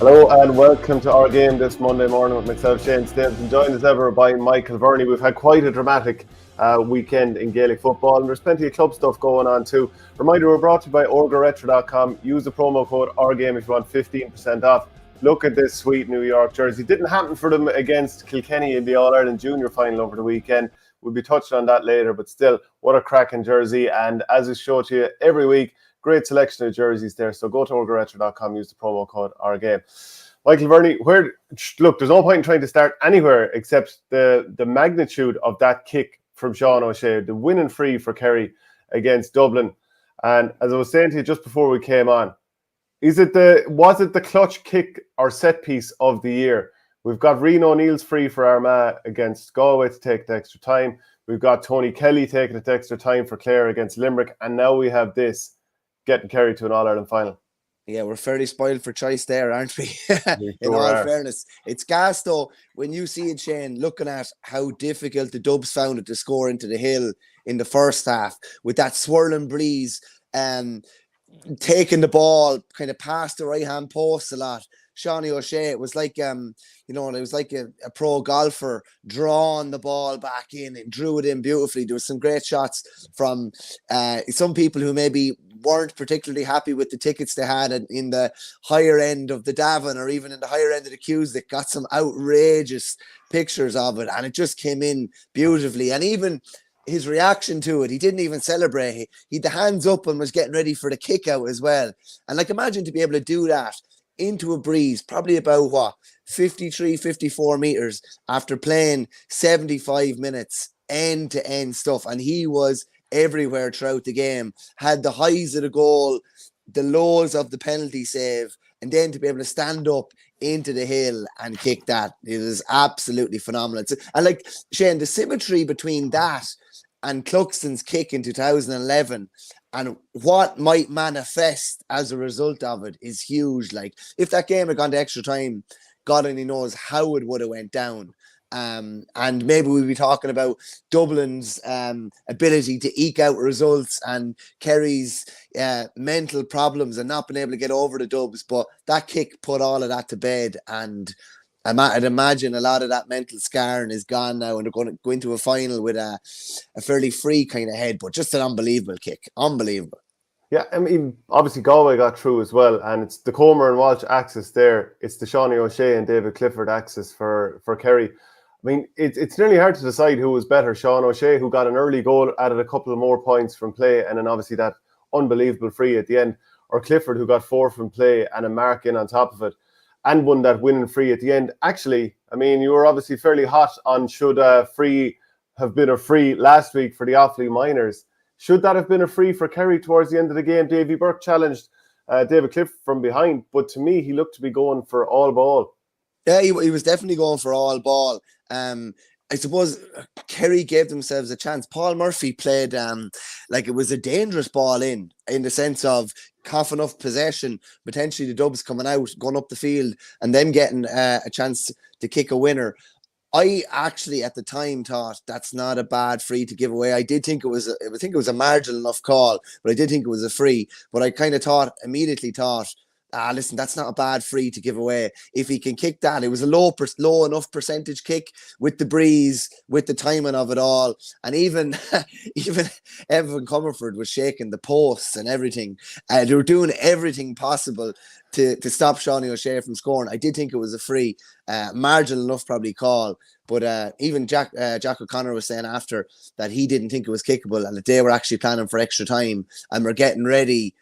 Hello and welcome to our game this Monday morning with myself, Shane Stapleton, joined as ever by Michael Verney. We've had quite a dramatic weekend in Gaelic football, and there's plenty of club stuff going on too. Reminder, we're brought to you by OurGameSupporters.com. Use the promo code OurGame if you want 15% off. Look at this sweet New York jersey. Didn't happen for them against Kilkenny in the All-Ireland Junior final over the weekend. We'll be touching on that later, but still, what a cracking jersey. And as is shown to you every week, great selection of jerseys there. So go to OurGameSupporters.com, use the promo code OurGame. Michael Verney, look, there's no point in trying to start anywhere except the magnitude of that kick from Sean O'Shea, the winning free for Kerry against Dublin. And as I was saying to you just before we came on, was it the clutch kick or set piece of the year? We've got Rian O'Neill's free for Armagh against Galway to take the extra time. We've got Tony Kelly taking it to extra time for Clare against Limerick. And now we have this getting Kerry to an All-Ireland final. Yeah, we're fairly spoiled for choice there, aren't we? In all fairness. It's gas, though, when you see it, Shane, looking at how difficult the Dubs found it to score into the hill in the first half, with that swirling breeze, taking the ball kind of past the right-hand post a lot. Seanie O'Shea, it was like, it was like a pro golfer drawing the ball back in and drew it in beautifully. There was some great shots from some people who maybe weren't particularly happy with the tickets they had in the higher end of the Davin or even in the higher end of the queues. That got some outrageous pictures of it, and it just came in beautifully. And even his reaction to it, he didn't even celebrate. He had the hands up and was getting ready for the kick out as well. And like, imagine to be able to do that into a breeze, probably about 53, 54 meters after playing 75 minutes end to end stuff. And he was everywhere throughout the game, had the highs of the goal, the lows of the penalty save, and then to be able to stand up into the hill and kick that, it is absolutely phenomenal. And like, Shane, the symmetry between that and Cluxton's kick in 2011 and what might manifest as a result of it is huge. Like, if that game had gone to extra time, God only knows how it would have went down. And maybe we'll be talking about Dublin's ability to eke out results and Kerry's mental problems and not being able to get over the Dubs. But that kick put all of that to bed, and I'd imagine a lot of that mental scarring is gone now, and they're going to go into a final with a fairly free kind of head, but just an unbelievable kick. Unbelievable. Yeah, I mean, obviously Galway got through as well, and it's the Comer and Walsh axis there. It's the Seanie O'Shea and David Clifford axis for Kerry. I mean, it's nearly hard to decide who was better. Sean O'Shea, who got an early goal, added a couple of more points from play, and then obviously that unbelievable free at the end, or Clifford, who got 4 from play and a mark in on top of it, and won that winning free at the end. Actually, I mean, you were obviously fairly hot on should free have been a free last week for the Offaly Miners. Should that have been a free for Kerry towards the end of the game? Davy Burke challenged David Clifford from behind, but to me, he looked to be going for all ball. Yeah, he was definitely going for all ball. I suppose Kerry gave themselves a chance. Paul Murphy played like it was a dangerous ball in the sense of coughing off possession, potentially the Dubs coming out, going up the field, and them getting a chance to kick a winner. I actually at the time thought that's not a bad free to give away. I did think it was a marginal enough call, but I did think it was a free. But I kind of immediately thought, listen, that's not a bad free to give away. If he can kick that, it was a low enough percentage kick with the breeze, with the timing of it all. And even Evan Comerford was shaking the posts and everything. They were doing everything possible to stop Seanie O'Shea from scoring. I did think it was a free, marginal enough probably call. But even Jack O'Connor was saying after that he didn't think it was kickable and that they were actually planning for extra time and were getting ready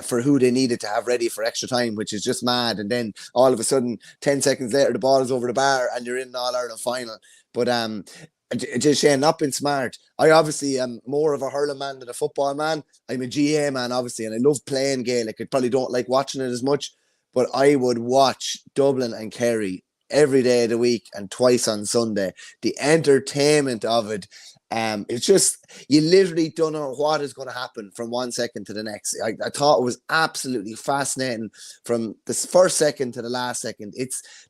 for who they needed to have ready for extra time, which is just mad. And then all of a sudden, 10 seconds later, the ball is over the bar and you're in an All-Ireland final. But just Shane, not been smart. I obviously am more of a hurling man than a football man. I'm a GA man, obviously, and I love playing Gaelic. I probably don't like watching it as much, but I would watch Dublin and Kerry every day of the week and twice on Sunday. The entertainment of it. It's just, you literally don't know what is going to happen from 1 second to the next. I thought it was absolutely fascinating from the first second to the last second.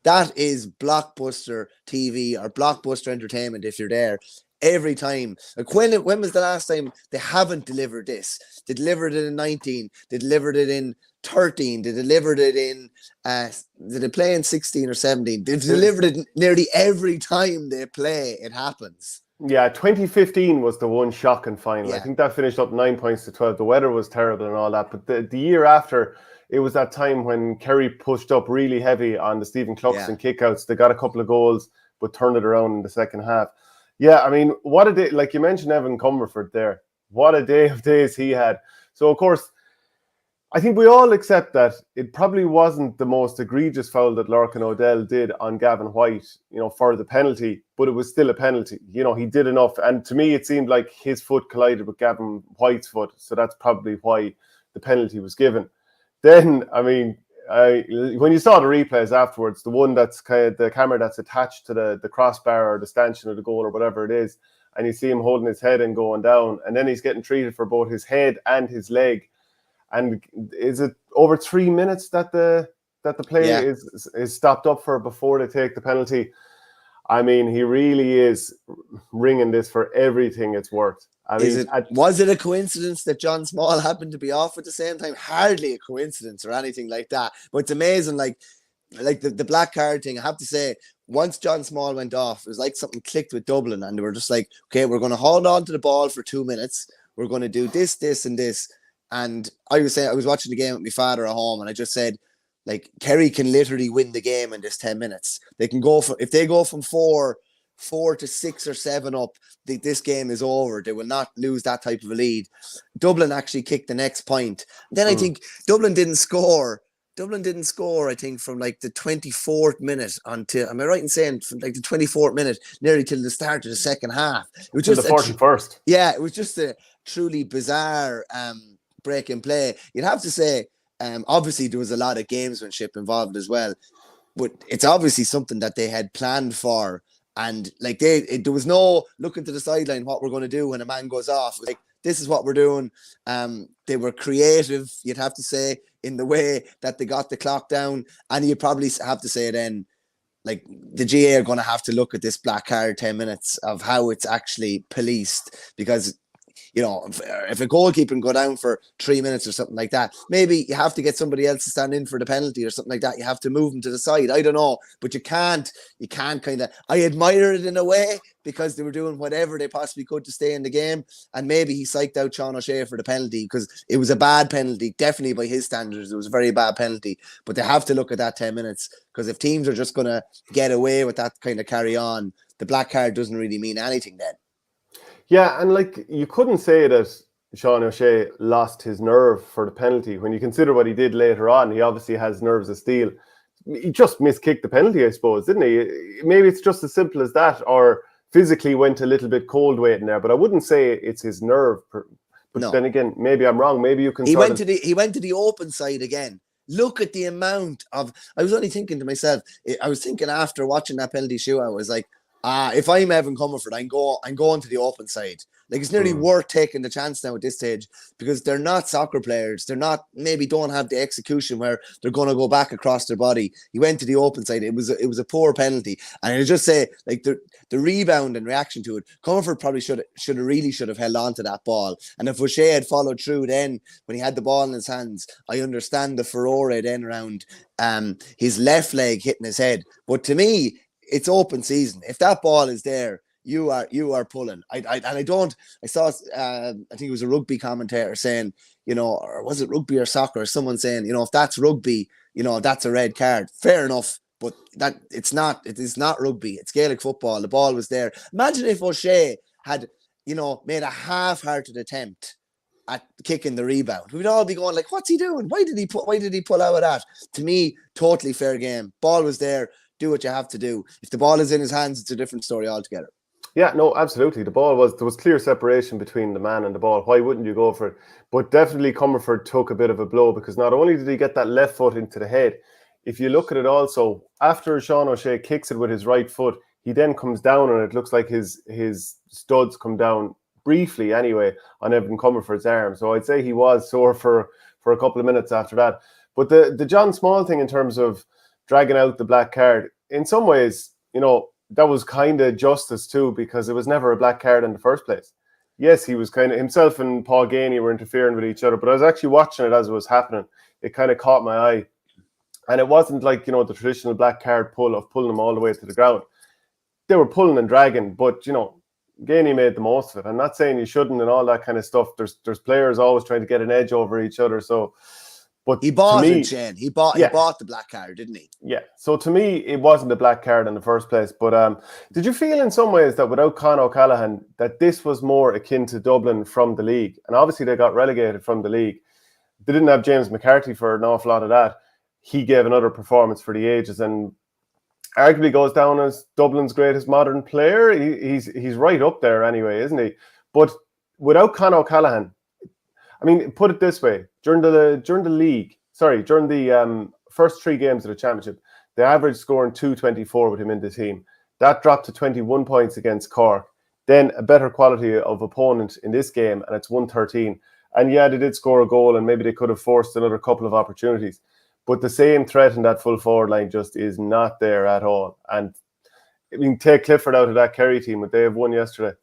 That is blockbuster TV or blockbuster entertainment if you're there every time. Like when was the last time they haven't delivered this? They delivered it in 19. They delivered it in 13. They delivered it in, did they play in 16 or 17? They've delivered it nearly every time they play, it happens. Yeah, 2015 was the one shocking final. Yeah. I think that finished up 9 points to 12. The weather was terrible and all that. But the year after, it was that time when Kerry pushed up really heavy on the Stephen Cluxton kickouts. They got a couple of goals, but turned it around in the second half. Yeah, I mean, what a day. Like you mentioned Evan Comerford there. What a day of days he had. So, of course, I think we all accept that it probably wasn't the most egregious foul that Lorcan O'Dell did on Gavin White, for the penalty, but it was still a penalty. He did enough. And to me, it seemed like his foot collided with Gavin White's foot. So that's probably why the penalty was given. Then, I mean, when you saw the replays afterwards, the one that's kind of the camera that's attached to the crossbar or the stanchion of the goal or whatever it is, and you see him holding his head and going down, and then he's getting treated for both his head and his leg. And is it over 3 minutes that the play is stopped up for before they take the penalty? I mean, he really is ringing this for everything it's worth. Was it a coincidence that John Small happened to be off at the same time? Hardly a coincidence or anything like that. But it's amazing, like the black card thing. I have to say, once John Small went off, it was like something clicked with Dublin, and they were just like, okay, we're going to hold on to the ball for 2 minutes. We're going to do this, this, and this. And I was watching the game with my father at home, and I just said, like, Kerry can literally win the game in this 10 minutes. They can if they go from 4 to 6 or 7 up, this game is over. They will not lose that type of a lead. Dublin actually kicked the next point. Then I think Dublin didn't score. I think, from like the 24th minute until, am I right in saying, from like the 24th minute nearly till the start of the second half? It was just the 41st. Yeah, it was just a truly bizarre break in play. You'd have to say, obviously there was a lot of gamesmanship involved as well, but it's obviously something that they had planned for. And like there was no looking to the sideline, what we're going to do when a man goes off. It was like, this is what we're doing. They were creative, you'd have to say, in the way that they got the clock down. And you'd probably have to say then, like, the GA are going to have to look at this black card 10 minutes of how it's actually policed, because if a goalkeeper can go down for 3 minutes or something like that, maybe you have to get somebody else to stand in for the penalty or something like that. You have to move them to the side. I don't know, but you can't kind of, I admire it in a way, because they were doing whatever they possibly could to stay in the game. And maybe he psyched out Sean O'Shea for the penalty, because it was a bad penalty, definitely by his standards. It was a very bad penalty, but they have to look at that 10 minutes, because if teams are just going to get away with that kind of carry on, the black card doesn't really mean anything then. Yeah, and like, you couldn't say that Sean O'Shea lost his nerve for the penalty when you consider what he did later on. He obviously has nerves of steel. He just miskicked the penalty, I suppose, didn't he? Maybe it's just as simple as that, or physically went a little bit cold waiting there. But I wouldn't say it's his nerve. But then again, maybe I'm wrong. Maybe you can. He went to the open side again. Look at the amount of. I was only thinking to myself. I was thinking after watching that penalty shootout, I was like, if I'm Evan Comerford, I'm going to the open side. Like, it's nearly worth taking the chance now at this stage, because they're not soccer players. They're not, maybe don't have the execution where they're going to go back across their body. He went to the open side. It was a poor penalty. And I just say, like, the rebound and reaction to it, Comerford probably should have held on to that ball. And if O'Shea had followed through then, when he had the ball in his hands, I understand the furore then around his left leg hitting his head. But to me, it's open season. If that ball is there, you are pulling. I saw I think it was a rugby commentator saying, or was it rugby or soccer, or someone saying, if that's rugby, that's a red card. Fair enough, but it is not rugby. It's Gaelic football. The ball was there. Imagine if O'Shea had, made a half-hearted attempt at kicking the rebound. We'd all be going like, what's he doing? Why did he pull out of that? To me, totally fair game. Ball was there. Do what you have to do. If the ball is in his hands, it's a different story altogether. Yeah, no, absolutely. There was clear separation between the man and the ball. Why wouldn't you go for it? But definitely Comerford took a bit of a blow, because not only did he get that left foot into the head, if you look at it also, after Sean O'Shea kicks it with his right foot, he then comes down, and it looks like his studs come down briefly anyway on Evan Comerford's arm. So I'd say he was sore for a couple of minutes after that. But the John Small thing, in terms of dragging out the black card, in some ways, that was kind of justice too, because it was never a black card in the first place. Yes, he was kind of, himself and Paul Ganey were interfering with each other, but I was actually watching it as it was happening. it kind of caught my eye. And it wasn't like, the traditional black card pull of pulling them all the way to the ground. They were pulling and dragging, but, Gainey made the most of it. I'm not saying you shouldn't and all that kind of stuff. There's players always trying to get an edge over each other. So, but he bought to me, it, Shane. He bought the black card, didn't he? Yeah. So to me, it wasn't a black card in the first place. But did you feel in some ways that without Con O'Callaghan, that this was more akin to Dublin from the league? And obviously they got relegated from the league. They didn't have James McCarthy for an awful lot of that. He gave another performance for the ages and arguably goes down as Dublin's greatest modern player. He's right up there anyway, isn't he? But without Con O'Callaghan, I mean, put it this way: during the first 3 games of the championship, the average scoring 224 with him in the team. That dropped to 21 points against Cork. Then a better quality of opponent in this game, and it's 113. And yeah, they did score a goal, and maybe they could have forced another couple of opportunities. But the same threat in that full forward line just is not there at all. And I mean, take Clifford out of that Kerry team. Would they have won yesterday?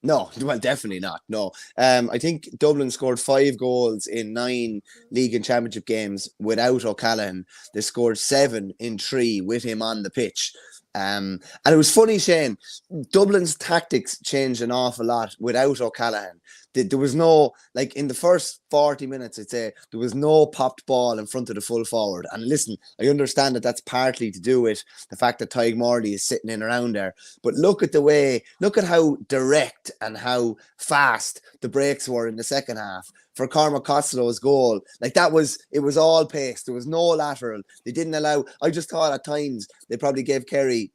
No, well, definitely not. No. I think Dublin scored 5 goals in 9 league and championship games without O'Callaghan. They scored 7 in 3 with him on the pitch. And it was funny, Shane, Dublin's tactics changed an awful lot without O'Callaghan. There was no, like in the first 40 minutes, I'd say, there was no popped ball in front of the full forward. And listen, I understand that that's partly to do with the fact that Tadhg Morley is sitting in around there. But look at how direct and how fast the breaks were in the second half. For Cormac Costello's goal, like it was all pace. There was no lateral. They didn't allow, I just thought at times they probably gave Kerry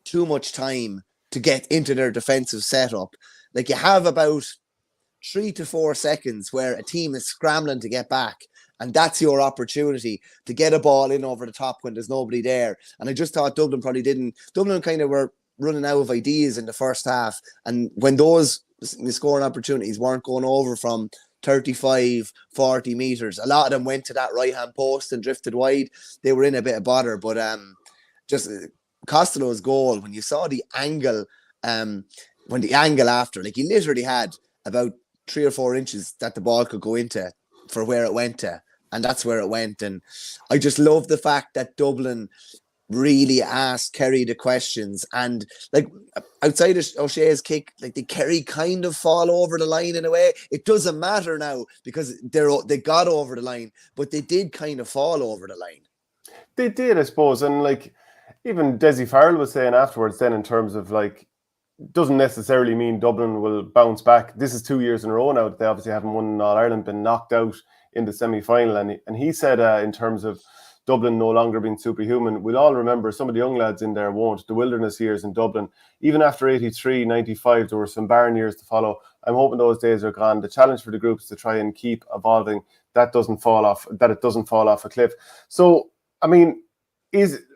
too much time to get into their defensive setup. Like you have about 3 to 4 seconds where a team is scrambling to get back, and that's your opportunity to get a ball in over the top when there's nobody there. And I just thought Dublin kind of were running out of ideas in the first half, and when those scoring opportunities weren't going over from 35, 40 metres, a lot of them went to that right-hand post and drifted wide. They were in a bit of bother, but just Costello's goal, when you saw the angle, after, like he literally had about 3 or 4 inches that the ball could go into for where it went to, and that's where it went. And I just love the fact that Dublin really asked Kerry the questions, and like outside of O'Shea's kick, like the Kerry kind of fall over the line in a way. It doesn't matter now because they got over the line, but they did kind of fall over the line. They did, I suppose, and like even Dessie Farrell was saying afterwards then in terms of like, doesn't necessarily mean Dublin will bounce back. This is 2 years in a row now that they obviously haven't won in All-Ireland, been knocked out in the semi-final. And he said in terms of Dublin no longer being superhuman, we'll all remember, some of the young lads in there won't, the wilderness years in Dublin. Even after 83, 95, there were some barren years to follow. I'm hoping those days are gone. The challenge for the group is to try and keep evolving, that it doesn't fall off a cliff. So, I mean,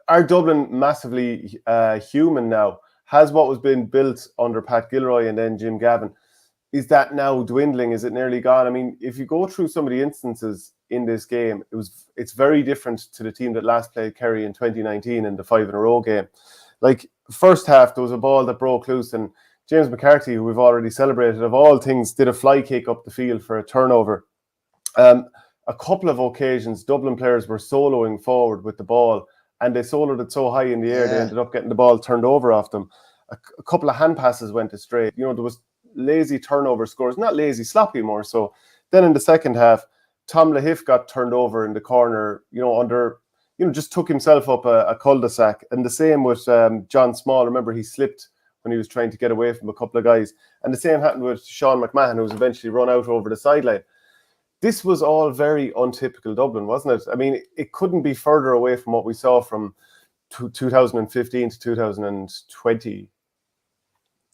are Dublin massively human now? Has what was being built under Pat Gilroy and then Jim Gavin, is that now dwindling? Is it nearly gone? I mean, if you go through some of the instances in this game, it's very different to the team that last played Kerry in 2019 in the 5-in-a-row game. Like, first half, there was a ball that broke loose and James McCarthy, who we've already celebrated, of all things, did a fly kick up the field for a turnover. A couple of occasions, Dublin players were soloing forward with the ball, and they soloed it so high in the air, they ended up getting the ball turned over off them. A couple of hand passes went astray. There was lazy turnover scores, not lazy, sloppy more so. Then in the second half, Tom Lahiff got turned over in the corner, just took himself up a cul-de-sac. And the same with John Small. Remember, he slipped when he was trying to get away from a couple of guys. And the same happened with Sean McMahon, who was eventually run out over the sideline. This was all very untypical Dublin, wasn't it? I mean, it couldn't be further away from what we saw from 2015 to 2020.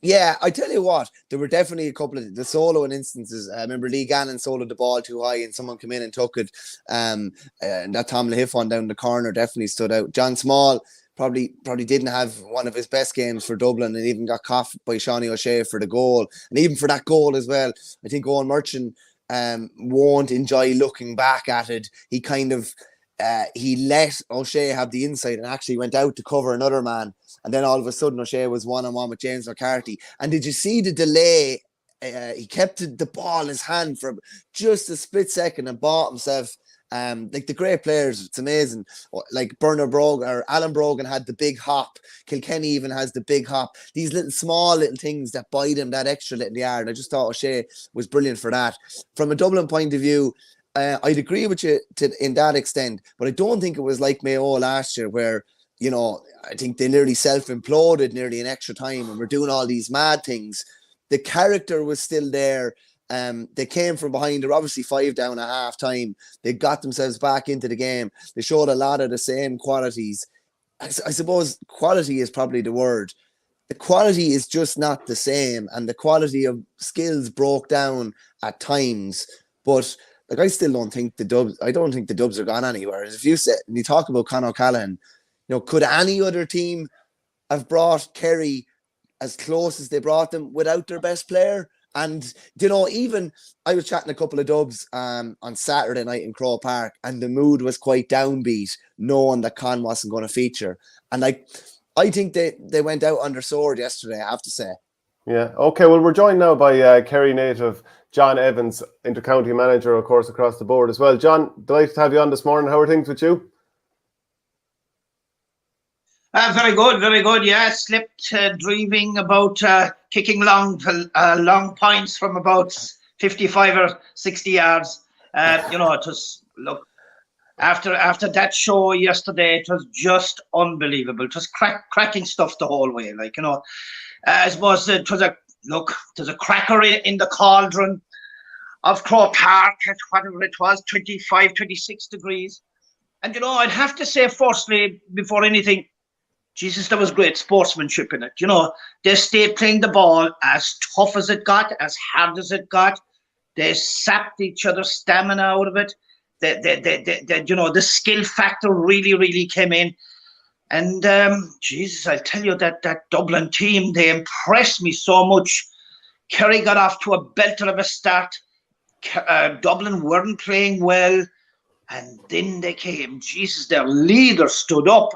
Yeah, I tell you what, there were definitely a couple of the soloing instances. I remember Lee Gannon soloed the ball too high and someone came in and took it. And that Tom Lahiff one down the corner definitely stood out. John Small probably didn't have one of his best games for Dublin and even got caught by Seanie O'Shea for the goal. And even for that goal as well, I think Owen Merchant won't enjoy looking back at it. He kind of he let O'Shea have the insight and actually went out to cover another man. And then all of a sudden, O'Shea was one-on-one with James McCarthy. And did you see the delay? He kept the ball in his hand for just a split second and bought himself Like the great players, it's amazing. Like Alan Brogan had the big hop. Kilkenny even has the big hop. These small little things that buy them that extra little yard. I just thought O'Shea was brilliant for that. From a Dublin point of view, I'd agree with you in that extent, but I don't think it was like Mayo last year where, I think they nearly self-imploded nearly an extra time and were doing all these mad things. The character was still there. They came from behind. They're obviously 5 down at half time. They got themselves back into the game. They showed a lot of the same qualities. I suppose quality is probably the word. The quality is just not the same, and the quality of skills broke down at times. But like, I still don't think the Dubs. I don't think the Dubs are gone anywhere. If you talk about Conor O'Callaghan, could any other team have brought Kerry as close as they brought them without their best player? And, even I was chatting a couple of Dubs on Saturday night in Croke Park, and the mood was quite downbeat, knowing that Con wasn't going to feature. And I think they went out on their sword yesterday, I have to say. Yeah. Okay. Well, we're joined now by Kerry native John Evans, inter-county manager, of course, across the board as well. John, delighted to have you on this morning. How are things with you? Very good, very good. Yeah, slipped driving about kicking long points from about 55 or 60 yards. It was, look, after that show yesterday, it was just unbelievable. It was cracking stuff the whole way. I suppose there's a cracker in the cauldron of Croke Park at whatever it was, 25, 26 degrees. And, I'd have to say, firstly, before anything, Jesus, there was great sportsmanship in it. They stayed playing the ball as tough as it got, as hard as it got. They sapped each other's stamina out of it. The skill factor really, really came in. And Jesus, I'll tell you that Dublin team, they impressed me so much. Kerry got off to a belter of a start. Dublin weren't playing well. And then they came. Jesus, their leader stood up.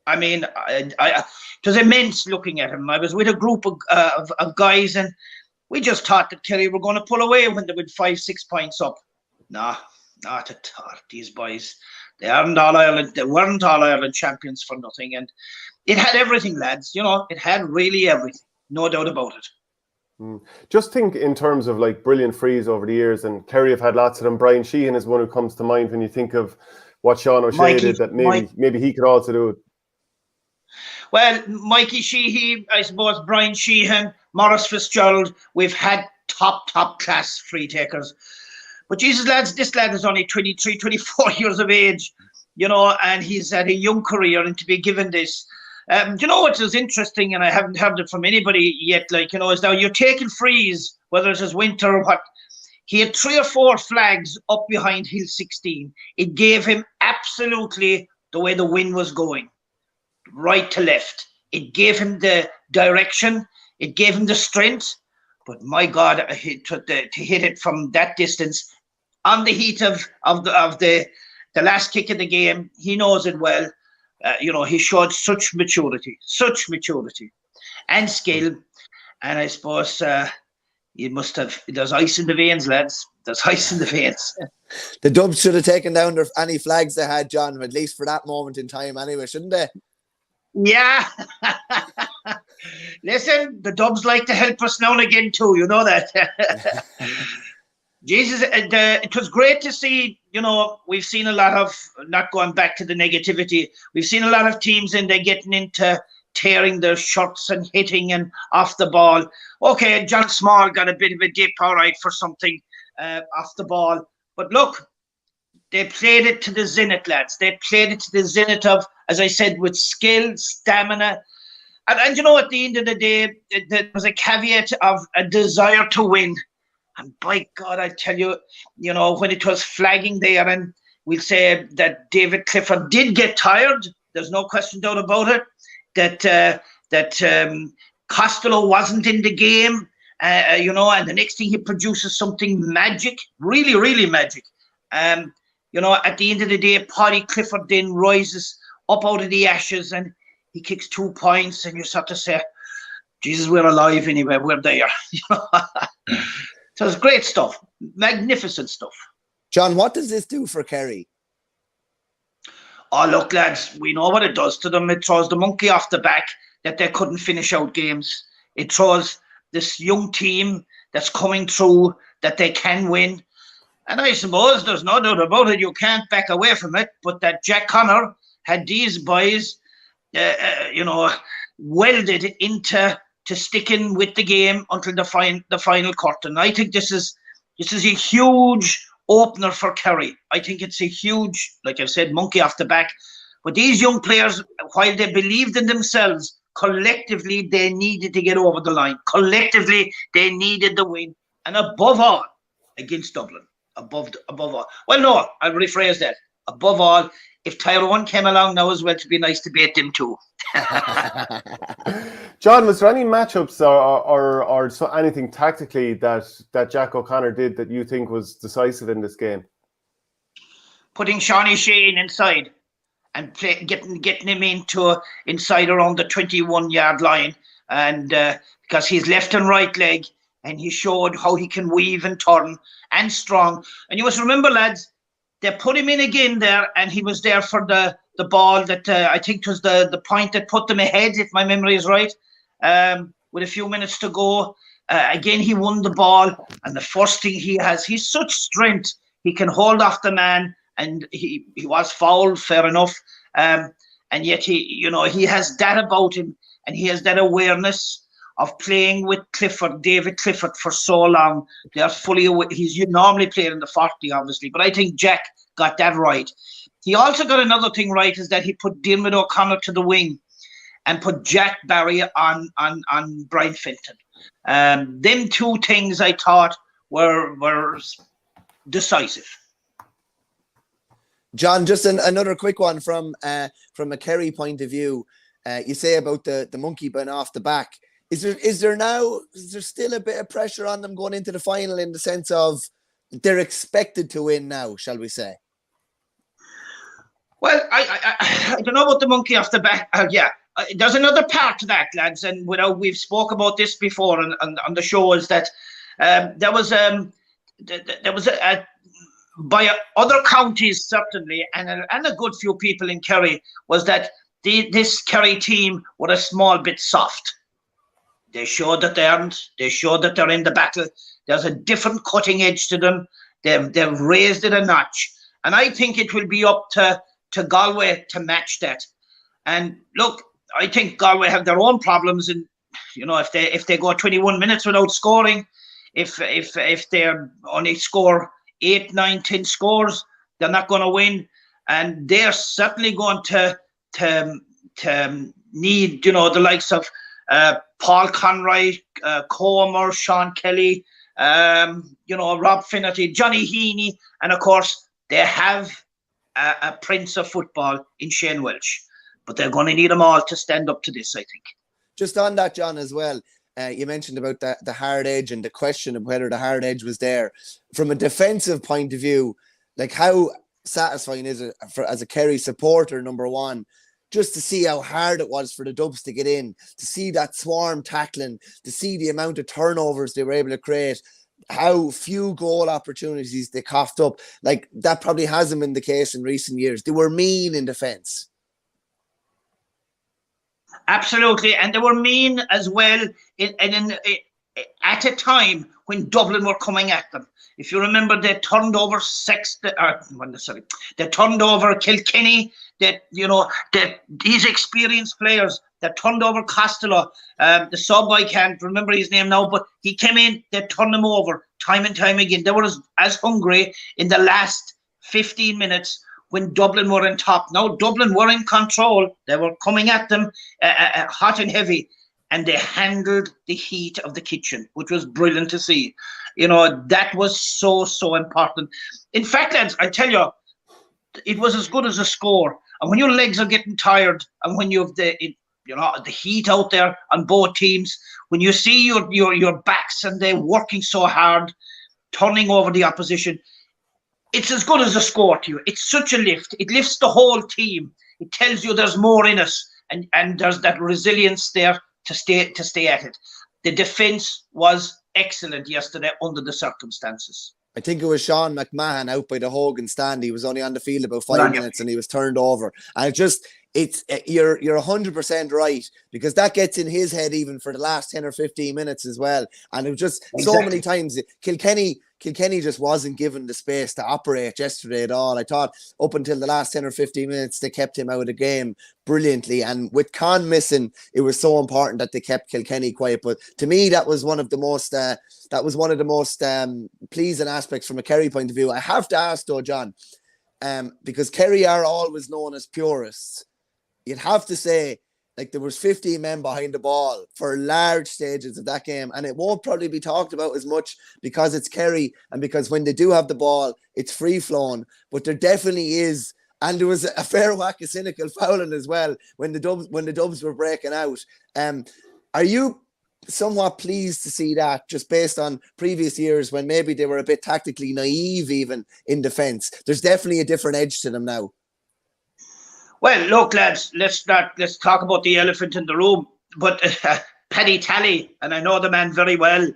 I mean, it was immense looking at him. I was with a group of guys, and we just thought that Kerry were going to pull away when they were 5-6 points up. Nah, not at all. These boys, they weren't all Ireland champions for nothing. And it had everything, lads. It had really everything. No doubt about it. Just think in terms of brilliant frees over the years, and Kerry have had lots of them. Brian Sheehan is one who comes to mind when you think of what Sean O'Shea did, that maybe he could also do it. Well, Mikey Sheehy, I suppose, Brian Sheehan, Maurice Fitzgerald, we've had top class free takers. But Jesus, lads, this lad is only 23, 24 years of age, and he's had a young career, and to be given this. What is interesting, and I haven't heard it from anybody yet, is now you're taking frees, whether it is winter or what. He had 3 or 4 flags up behind Hill 16. It gave him absolutely the way the wind was going. Right to left. It gave him the direction. It gave him the strength. But my God, to hit it from that distance on the heat of the last kick of the game, he knows it well. He showed such maturity and skill. And I suppose there's ice in the veins, lads. There's ice in the veins. The Dubs should have taken down any flags they had, John, at least for that moment in time anyway, shouldn't they? Yeah. Listen, the Dubs like to help us now and again too, you know that. Jesus, it was great to see, we've seen a lot of, not going back to the negativity, we've seen a lot of teams in there getting into tearing their shirts and hitting and off the ball. Okay, John Small got a bit of a dip, all right, for something off the ball. But look, they played it to the zenith, lads. They played it to the zenith of, as I said, with skill, stamina. And at the end of the day, there was a caveat of a desire to win. And by God, I tell you, when it was flagging there, and we'll say that David Clifford did get tired. There's no question doubt about it. That Costello wasn't in the game, and the next thing he produces something magic, really, really magic. At the end of the day, Paddy Clifford then rises up out of the ashes and he kicks 2 points, and you start to say, Jesus, we're alive anyway, we're there. So it's great stuff, magnificent stuff. John, what does this do for Kerry? Oh, look, lads, we know what it does to them. It throws the monkey off the back that they couldn't finish out games. It throws this young team that's coming through that they can win. And I suppose there's no doubt about it. You can't back away from it. But that Jack Connor had these boys, welded into sticking with the game until the final curtain. I think this is a huge opener for Kerry. I think it's a huge, like I've said, monkey off the back. But these young players, while they believed in themselves, collectively they needed to get over the line. Collectively they needed the win, and above all, against Dublin. Above all. Well, no, I'll rephrase that. Above all, if Tyrone came along now as well, it'd be nice to beat them too. John, was there any matchups or so anything tactically that Jack O'Connor did that you think was decisive in this game? Putting Seanie Shane inside and getting him inside around the 21-yard line, and because he's left and right leg, and he showed how he can weave and turn and strong. And you must remember, lads, they put him in again there, and he was there for the ball that I think was the point that put them ahead, if my memory is right, with a few minutes to go. Again, he won the ball, and the first thing he has, he's such strength. He can hold off the man, and he was fouled, fair enough. And yet he has that about him, and he has that awareness of playing with David Clifford for so long. They are fully aware. He's normally playing in the 40, obviously, but I think Jack got that right. He also got another thing right, is that he put Diarmuid O'Connor to the wing and put Jack Barry on Brian Fenton. Them two things I thought were decisive. John, just another quick one from a Kerry point of view. You say about the monkey being off the back. Is there still a bit of pressure on them going into the final, in the sense of they're expected to win now, shall we say? Well, I don't know about the monkey off the back. There's another part to that, lads, and we've spoke about this before on the show, is that there was by other counties certainly, and a good few people in Kerry, was that this Kerry team were a small bit soft. They showed that they aren't. They showed that they're in the battle. There's a different cutting edge to them. They've raised it a notch, and I think it will be up to Galway to match that. And look, I think Galway have their own problems, and if they go 21 minutes without scoring, if they only score 8, 9, 10 scores, they're not going to win, and they're certainly going to need the likes of Paul Conroy, Comer, Sean Kelly, Rob Finnerty, Johnny Heaney, and of course they have a prince of football in Shane Welch. But they're going to need them all to stand up to this, I think. Just on that, John, as well, you mentioned about the hard edge and the question of whether the hard edge was there. From a defensive point of view, like, how satisfying is it as a Kerry supporter, number one, just to see how hard it was for the Dubs to get in, to see that swarm tackling, to see the amount of turnovers they were able to create, how few goal opportunities they coughed up. Like, that probably hasn't been the case in recent years. They were mean in defence. Absolutely, and they were mean as well at a time when Dublin were coming at them. If you remember, they turned over they turned over Kilkenny. These experienced players, they turned over Costello, the sub, I can't remember his name now, but he came in, they turned him over time and time again. They were as hungry in the last 15 minutes when Dublin were on top. Now Dublin were in control. They were coming at them hot and heavy, and they handled the heat of the kitchen, which was brilliant to see. That was so important. In fact, lads, I tell you, it was as good as a score. And when your legs are getting tired, and when you have the heat out there on both teams, when you see your backs and they're working so hard, turning over the opposition, it's as good as a score to you. It's such a lift. It lifts the whole team. It tells you there's more in us, and there's that resilience there to stay at it. The defence was excellent yesterday under the circumstances. I think it was Sean McMahon out by the Hogan stand. He was only on the field about 5 minutes and he was turned over. And you're 100% right, because that gets in his head even for the last 10 or 15 minutes as well. And it was just so many times Kilkenny just wasn't given the space to operate yesterday at all. I thought up until the last 10 or 15 minutes, they kept him out of the game brilliantly. And with Con missing, it was so important that they kept Kilkenny quiet. But to me, that was one of the most pleasing aspects from a Kerry point of view. I have to ask though, John, because Kerry are always known as purists. You'd have to say, like, there was 15 men behind the ball for large stages of that game, and it won't probably be talked about as much because it's Kerry and because when they do have the ball, it's free flowing. But there definitely is, and there was a fair whack of cynical fouling as well when the Dubs were breaking out. Are you somewhat pleased to see that, just based on previous years when maybe they were a bit tactically naive even in defence? There's definitely a different edge to them now. Well, look, lads, let's talk about the elephant in the room. But Paddy Talley, and I know the man very well,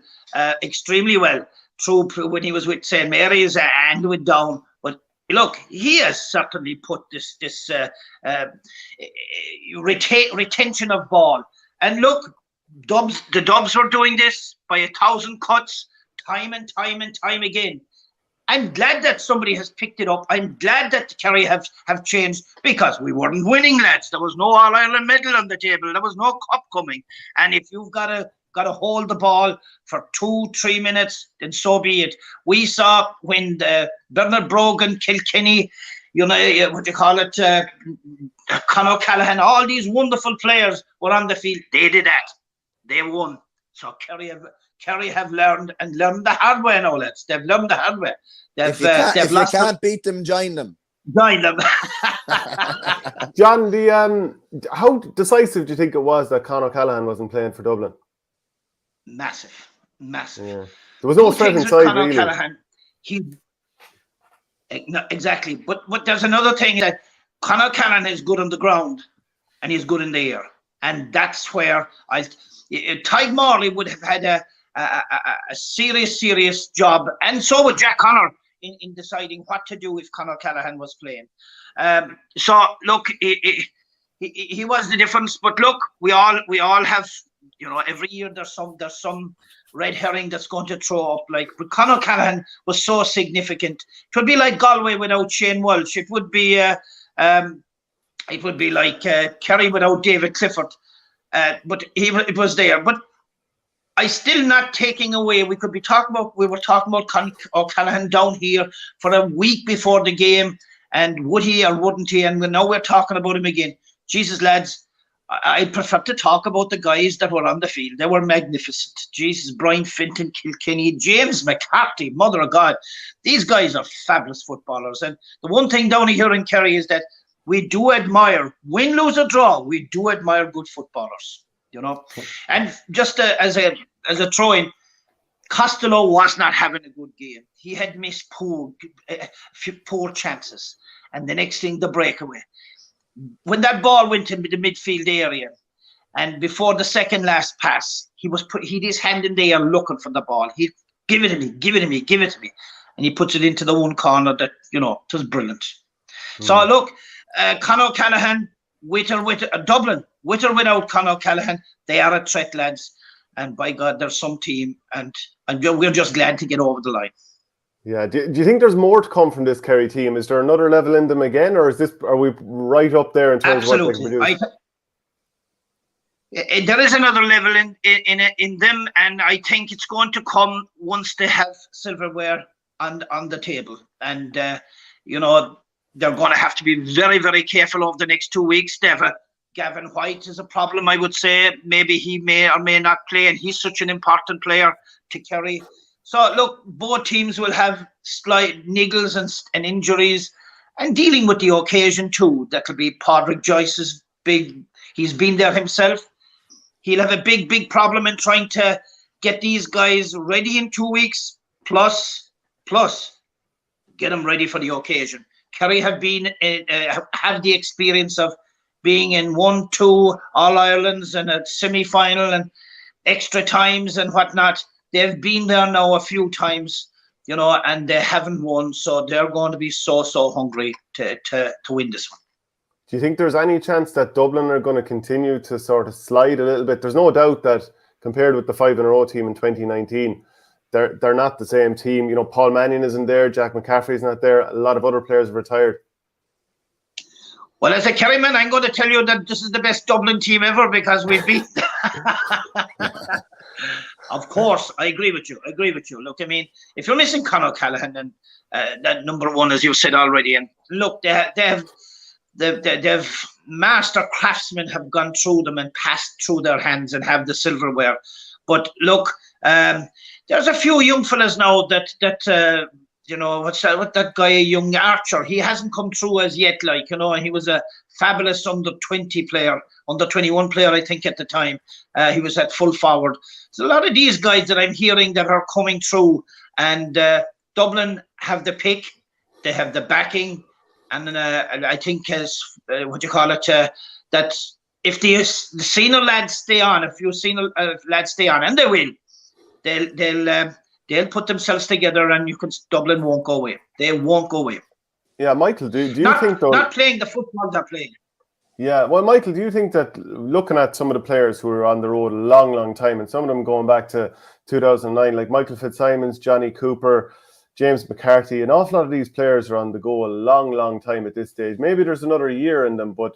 extremely well, through when he was with St. Mary's and with Down. But look, he has certainly put this retention of ball. And look, the Dubs were doing this by 1,000 cuts, time and time and time again. I'm glad that somebody has picked it up. I'm glad that Kerry have changed, because we weren't winning, lads. There was no All-Ireland medal on the table. There was no cup coming. And if you've got to hold the ball for 2-3 minutes, then so be it. We saw when Bernard Brogan, Kilkenny, Conor Callaghan, all these wonderful players were on the field. They did that. They won. So Kerry have learned the hard way now, lads. They've learned the hard way. If you can't beat them, join them. Join them. John, how decisive do you think it was that Conor Callaghan wasn't playing for Dublin? Massive. Yeah. There was no threat inside, Conor really. Callaghan, exactly. But there's another thing, that Conor Callaghan is good on the ground and he's good in the air. And that's where Tadhg Morley would have had a serious job, and so would Jack Connor in deciding what to do if Conor Callaghan was playing. So look, he was the difference. But look, we all have, every year there's some red herring that's going to throw up. Like, but Conor Callaghan was so significant. It would be like Galway without Shane Walsh. It would be like Kerry without David Clifford. But it was there. But I still not taking away. We were talking about Callaghan down here for a week before the game, and would he or wouldn't he? And now we're talking about him again. Jesus, lads, I prefer to talk about the guys that were on the field. They were magnificent. Jesus, Brian Finton, Kilkenny, James McCarthy, mother of God. These guys are fabulous footballers. And the one thing down here in Kerry is that we do admire, win, lose, or draw, we do admire good footballers. And just as a throw-in, Costello was not having a good game. He had missed poor chances, and the next thing, the breakaway. When that ball went into the midfield area, and before the second last pass, he had his hand in the air looking for the ball. He give it to me, and he puts it into the one corner that it was brilliant. So look, Conor Callaghan, Dublin, with or without Conor Callaghan, they are a threat, lads. And by God, there's some team, and we're just glad to get over the line. Yeah. Do you think there's more to come from this Kerry team? Is there another level in them again, or are we right up there in terms of what they can produce? There is another level in them, and I think it's going to come once they have silverware on the table. And they're going to have to be very, very careful over the next 2 weeks. Gavin White is a problem, I would say. Maybe he may or may not play, and he's such an important player to Kerry. So, look, both teams will have slight niggles and injuries, and dealing with the occasion too. That'll be Padraig Joyce's big. He's been there himself. He'll have a big problem in trying to get these guys ready in 2 weeks, plus get them ready for the occasion. Kerry have the experience of being in 1-2 All-Irelands and a semi-final and extra times and whatnot. They've been there now a few times. and they haven't won, so they're going to be so hungry to win this one. Do you think there's any chance that Dublin are going to continue to sort of slide a little bit? There's no doubt that compared with the 5-in-a-row team in 2019, they're not the same team. Paul Mannion isn't there, Jack McCaffrey's not there, a lot of other players have retired. Well, as a Kerry man, I'm going to tell you that this is the best Dublin team ever because we've beat. Of course, I agree with you. Look, I mean, if you're missing Conor Callaghan and that number one, as you said already, and look, they've master craftsmen have gone through them and passed through their hands and have the silverware. But look, there's a few young fellas now that what's that guy, young Archer? He hasn't come through as yet, he was a fabulous under-20 player, under-21 player, I think, at the time. He was at full forward. So a lot of these guys that I'm hearing that are coming through, and Dublin have the pick, they have the backing, and I think that if the senior lads stay on, a few senior lads stay on, and they will, they'll put themselves together, and Dublin won't go away. They won't go away. Yeah, Michael, do you think though? Not playing the football they're playing. Yeah, well, Michael, do you think that looking at some of the players who were on the road a long, long time, and some of them going back to 2009, like Michael Fitzsimons, Johnny Cooper, James McCarthy, an awful lot of these players are on the go a long, long time at this stage. Maybe there's another year in them, but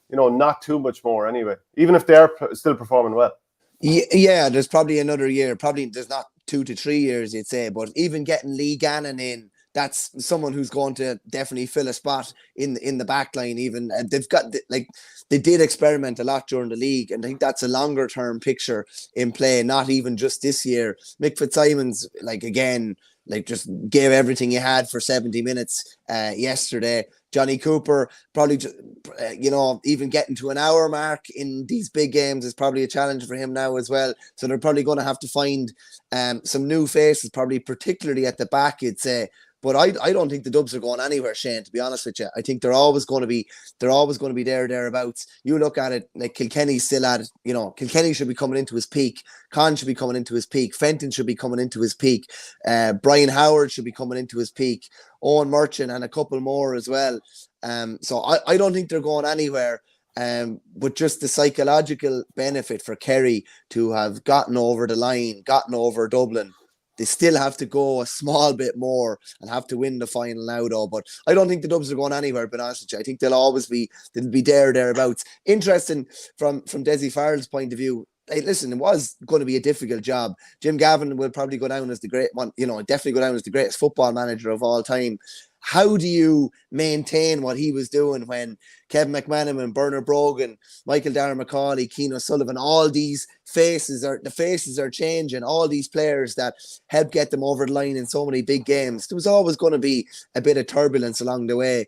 not too much more anyway, even if they are still performing well. Yeah, there's probably another year. Probably there's not 2 to 3 years, you'd say, but even getting Lee Gannon in, that's someone who's going to definitely fill a spot in the back line. Even they've got they did experiment a lot during the league, and I think that's a longer term picture in play, not even just this year. Mick Fitzsimons, just gave everything he had for 70 minutes yesterday. Johnny Cooper probably, even getting to an hour mark in these big games is probably a challenge for him now as well. So they're probably going to have to find some new faces, probably particularly at the back, you'd say. But I don't think the Dubs are going anywhere, Shane, to be honest with you. I think they're always going to be thereabouts. You look at it, like Kilkenny's still at it. Kilkenny should be coming into his peak. Con should be coming into his peak. Fenton should be coming into his peak. Brian Howard should be coming into his peak. Owen Merchant and a couple more as well. So I don't think they're going anywhere. But just the psychological benefit for Kerry to have gotten over the line, gotten over Dublin, they still have to go a small bit more and have to win the final now, though. But I don't think the Dubs are going anywhere, but honestly, I think they'll be thereabouts. Interesting from Desi Farrell's point of view. Hey, listen, it was going to be a difficult job. Jim Gavin will probably go down as the great one, definitely go down as the greatest football manager of all time. How do you maintain what he was doing when Kevin McManaman, Bernard Brogan, Michael Darragh Macaulay, Keane O'Sullivan, all these faces are changing, all these players that helped get them over the line in so many big games? There was always going to be a bit of turbulence along the way.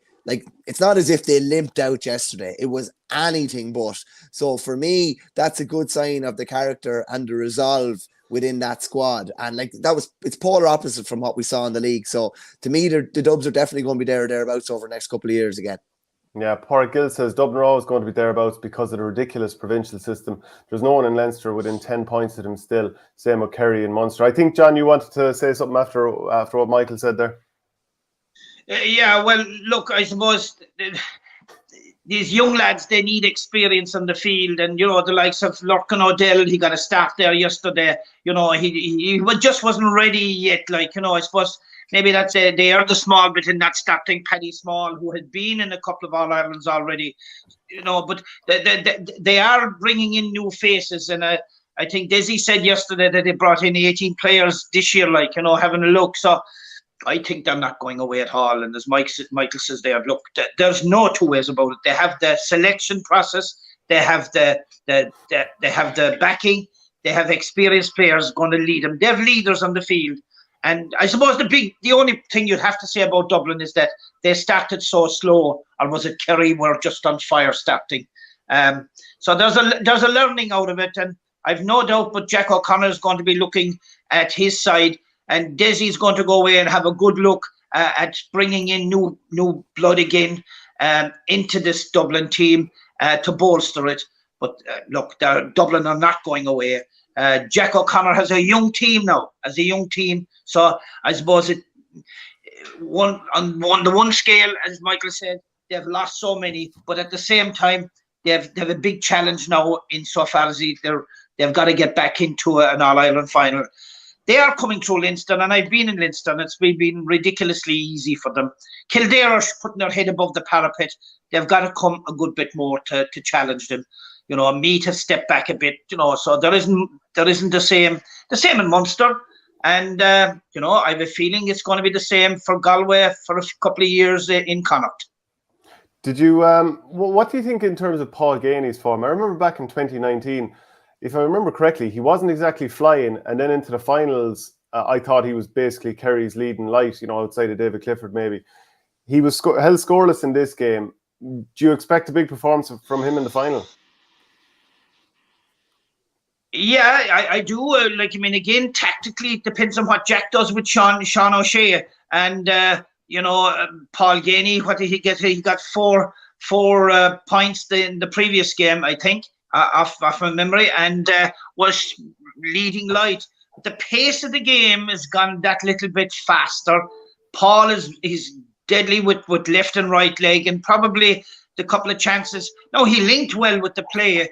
It's not as if they limped out yesterday. It was anything but. So for me, that's a good sign of the character and the resolve within that squad. And it's polar opposite from what we saw in the league. So to me, the Dubs are definitely going to be thereabouts over the next couple of years again. Yeah, Pádraig Gill says Dublin are always going to be thereabouts because of the ridiculous provincial system. There's no one in Leinster within 10 points of them still. Same with Kerry and Munster. I think, John, you wanted to say something after what Michael said there. Yeah, well, look, I suppose these young lads, they need experience on the field, and the likes of Lurkin O'Dell, he got a start there yesterday. He just wasn't ready yet. I suppose maybe that's they are the small bit in that starting. Paddy Small, who had been in a couple of All Irelands already, but they are bringing in new faces, and I think Desi said yesterday that they brought in 18 players this year, having a look. So I think they're not going away at all. And as Michael says there, look, there's no two ways about it. They have the selection process. They have the backing. They have experienced players going to lead them. They have leaders on the field. And I suppose the only thing you'd have to say about Dublin is that they started so slow, or was it Kerry were just on fire starting? So there's a learning out of it, and I've no doubt. But Jack O'Connor is going to be looking at his side. And Desi's going to go away and have a good look at bringing in new blood again into this Dublin team to bolster it. But look, Dublin are not going away. Jack O'Connor has a young team now, So I suppose the one scale, as Michael said, they've lost so many, but at the same time, they have a big challenge now insofar as they've got to get back into an All-Ireland final. They are coming through Leinster, and I've been in Leinster, and it's been ridiculously easy for them. Kildare are putting their head above the parapet. They've got to come a good bit more to challenge them. Meath has stepped back a bit, so there isn't the same in Munster. And, I have a feeling it's going to be the same for Galway for a couple of years in Connacht. Did you, what do you think in terms of Paul Geaney's form? I remember back in 2019, if I remember correctly, he wasn't exactly flying. And then into the finals, I thought he was basically Kerry's leading light, outside of David Clifford maybe. He was held scoreless in this game. Do you expect a big performance from him in the final? Yeah, I do. Again, tactically, it depends on what Jack does with Sean O'Shea. And, Paul Geaney, what did he get? He got four points in the previous game, I think, off my memory, and was leading light. The pace of the game has gone that little bit faster. Paul is deadly with left and right leg, and probably the couple of chances. No, he linked well with the play,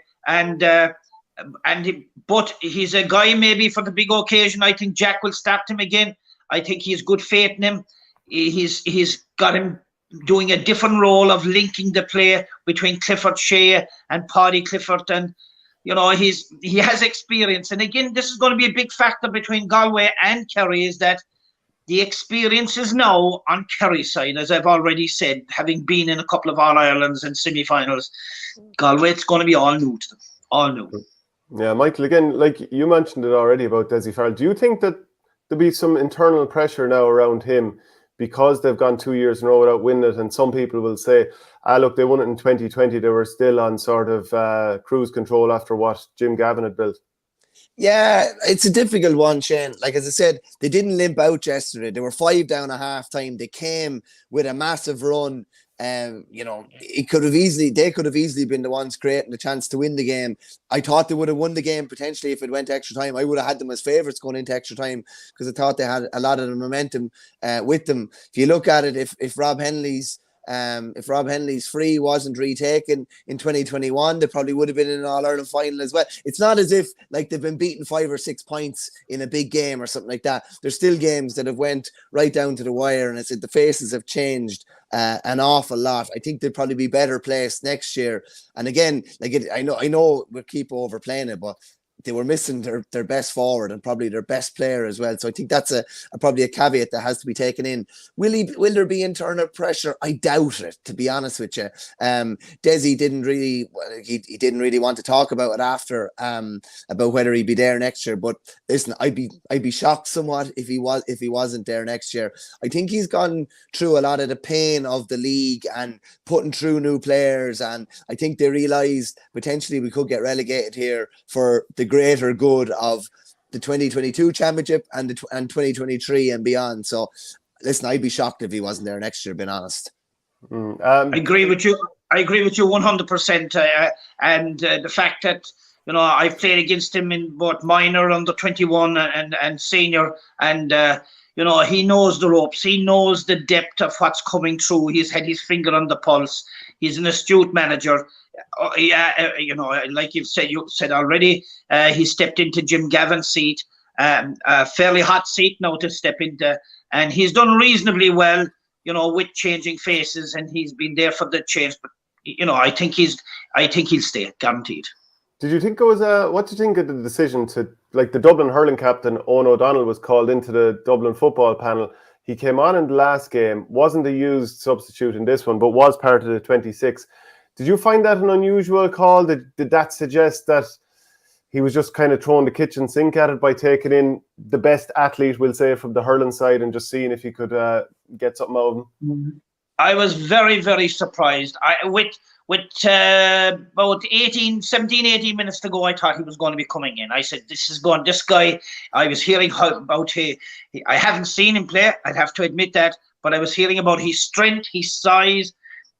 but he's a guy maybe for the big occasion. I think Jack will start him again. I think he's good faith in him. He's got him doing a different role of linking the play between Clifford Shea and Paddy Clifford, and he has experience. And again, this is going to be a big factor between Galway and Kerry, is that the experience is now on Kerry's side, as I've already said, having been in a couple of All-Irelands and semi-finals. Galway, it's going to be all new to them, all new. Yeah, Michael, again, like you mentioned it already about Dessie Farrell, do you think that there'll be some internal pressure now around him because they've gone 2 years in a row without winning it? And some people will say, look, they won it in 2020. They were still on sort of cruise control after what Jim Gavin had built. Yeah, it's a difficult one, Shane. Like, as I said, they didn't limp out yesterday. They were 5 down at half time. They came with a massive run. They could have easily been the ones creating the chance to win the game. I thought they would have won the game potentially if it went to extra time. I would have had them as favourites going into extra time because I thought they had a lot of the momentum with them. If you look at it, if Rob Henley's free wasn't retaken in 2021, they probably would have been in an All-Ireland final as well. It's not as if like they've been beaten 5 or 6 points in a big game or something like that. There's still games that have went right down to the wire, and I said the faces have changed an awful lot. I think they'll probably be better placed next year. And again, I know we'll keep overplaying it, but they were missing their best forward and probably their best player as well. So I think that's probably a caveat that has to be taken in. Will there be internal pressure? I doubt it, to be honest with you. Dessie didn't really want to talk about it after about whether he'd be there next year. But listen, I'd be shocked somewhat if he wasn't there next year. I think he's gone through a lot of the pain of the league and putting through new players, and I think they realised potentially we could get relegated here for the greater good of the 2022 championship and 2023 and beyond. So listen, I'd be shocked if he wasn't there next year, being honest. I agree with you 100%. And the fact that I've played against him in both minor, under 21 and senior, and he knows the ropes. He knows the depth of what's coming through. He's had his finger on the pulse. He's an astute manager. Like you said already, he stepped into Jim Gavin's seat, a fairly hot seat now to step into, and he's done reasonably well, with changing faces, and he's been there for the change. But I think he'll stay, guaranteed. Did you think it was what do you think of the decision to, like, the Dublin hurling captain Owen O'Donnell was called into the Dublin football panel? He came on in the last game, wasn't a used substitute in this one, but was part of the 26. Did you find that an unusual call? Did that suggest that he was just kind of throwing the kitchen sink at it by taking in the best athlete, we'll say, from the hurling side and just seeing if he could get something out of him? I was very, very surprised. With about 17, 18 minutes to go, I thought he was going to be coming in. I said, this guy, I was hearing about I haven't seen him play, I'd have to admit that, but I was hearing about his strength, his size,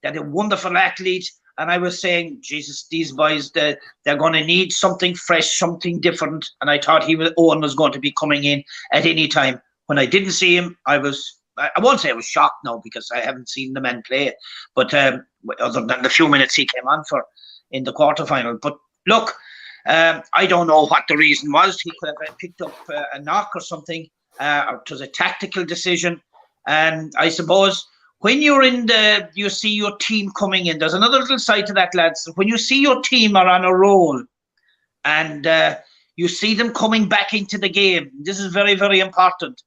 that a wonderful athlete. And I was saying, Jesus, these boys, they're going to need something fresh, something different. And I thought Owen was going to be coming in at any time. When I didn't see him, I was I won't say I was shocked now because I haven't seen the man play, but other than the few minutes he came on for in the quarterfinal. But look, I don't know what the reason was. He could have picked up a knock or something, or it was a tactical decision. And I suppose when you're you see your team coming in, there's another little side to that, lads. When you see your team are on a roll and you see them coming back into the game, this is very, very important.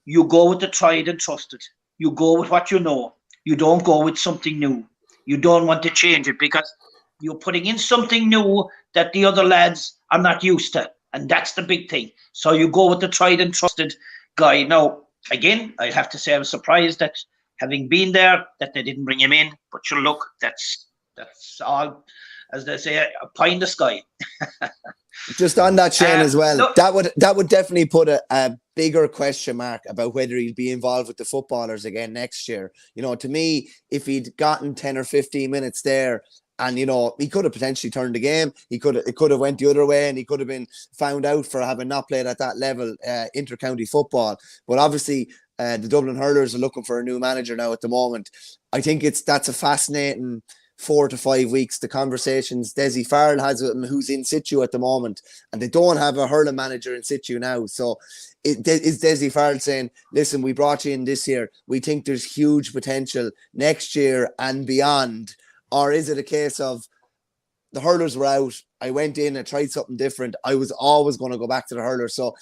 You go with the tried and trusted. You go with what you know. You don't go with something new. You don't want to change it because you're putting in something new that the other lads are not used to. And that's the big thing. So you go with the tried and trusted guy. Now, again, I have to say I was surprised that having been there, that they didn't bring him in. But sure, look, that's all, as they say, a pie in the sky. Just on that, Shane, as well, look, that would definitely put a bigger question mark about whether he'd be involved with the footballers again next year. You know, to me, if he'd gotten 10 or 15 minutes there, and, you know, he could have potentially turned the game. It could have went the other way, and he could have been found out for having not played at that level, inter-county football. But obviously, the Dublin Hurlers are looking for a new manager now at the moment. I think that's a fascinating 4 to 5 weeks. The conversations Desi Farrell has with him, who's in situ at the moment, and they don't have a hurling manager in situ now. So is Desi Farrell saying, listen, we brought you in this year. We think there's huge potential next year and beyond. Or is it a case of the hurlers were out, I went in and tried something different, I was always going to go back to the hurlers? So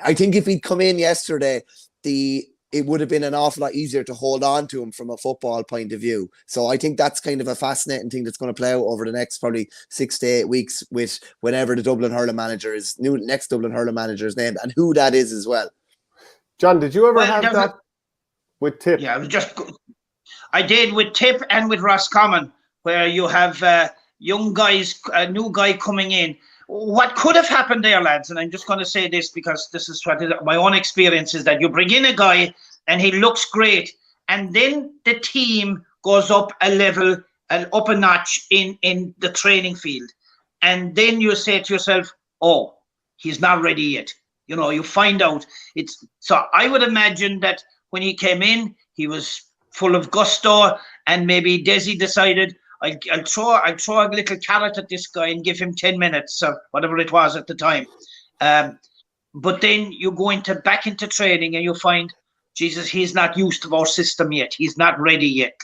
I think if he'd come in yesterday, it would have been an awful lot easier to hold on to him from a football point of view. So I think that's kind of a fascinating thing that's going to play out over the next probably 6 to 8 weeks with whenever the Dublin hurling manager is next Dublin hurling manager is named and who that is as well. John, did you ever have that with Tip? Yeah, I did with Tip and with Roscommon, where you have young guys, a new guy coming in. What could have happened there, lads, and I'm just going to say this because this is what my own experience is, that you bring in a guy and he looks great, and then the team goes up a level and up a notch in the training field. And then you say to yourself, oh, he's not ready yet. You know, you find out. So I would imagine that when he came in, he was full of gusto, and maybe Desi decided, I'll throw a little carrot at this guy and give him 10 minutes or whatever it was at the time. But then you go back into training and you find, Jesus, he's not used to our system yet. He's not ready yet,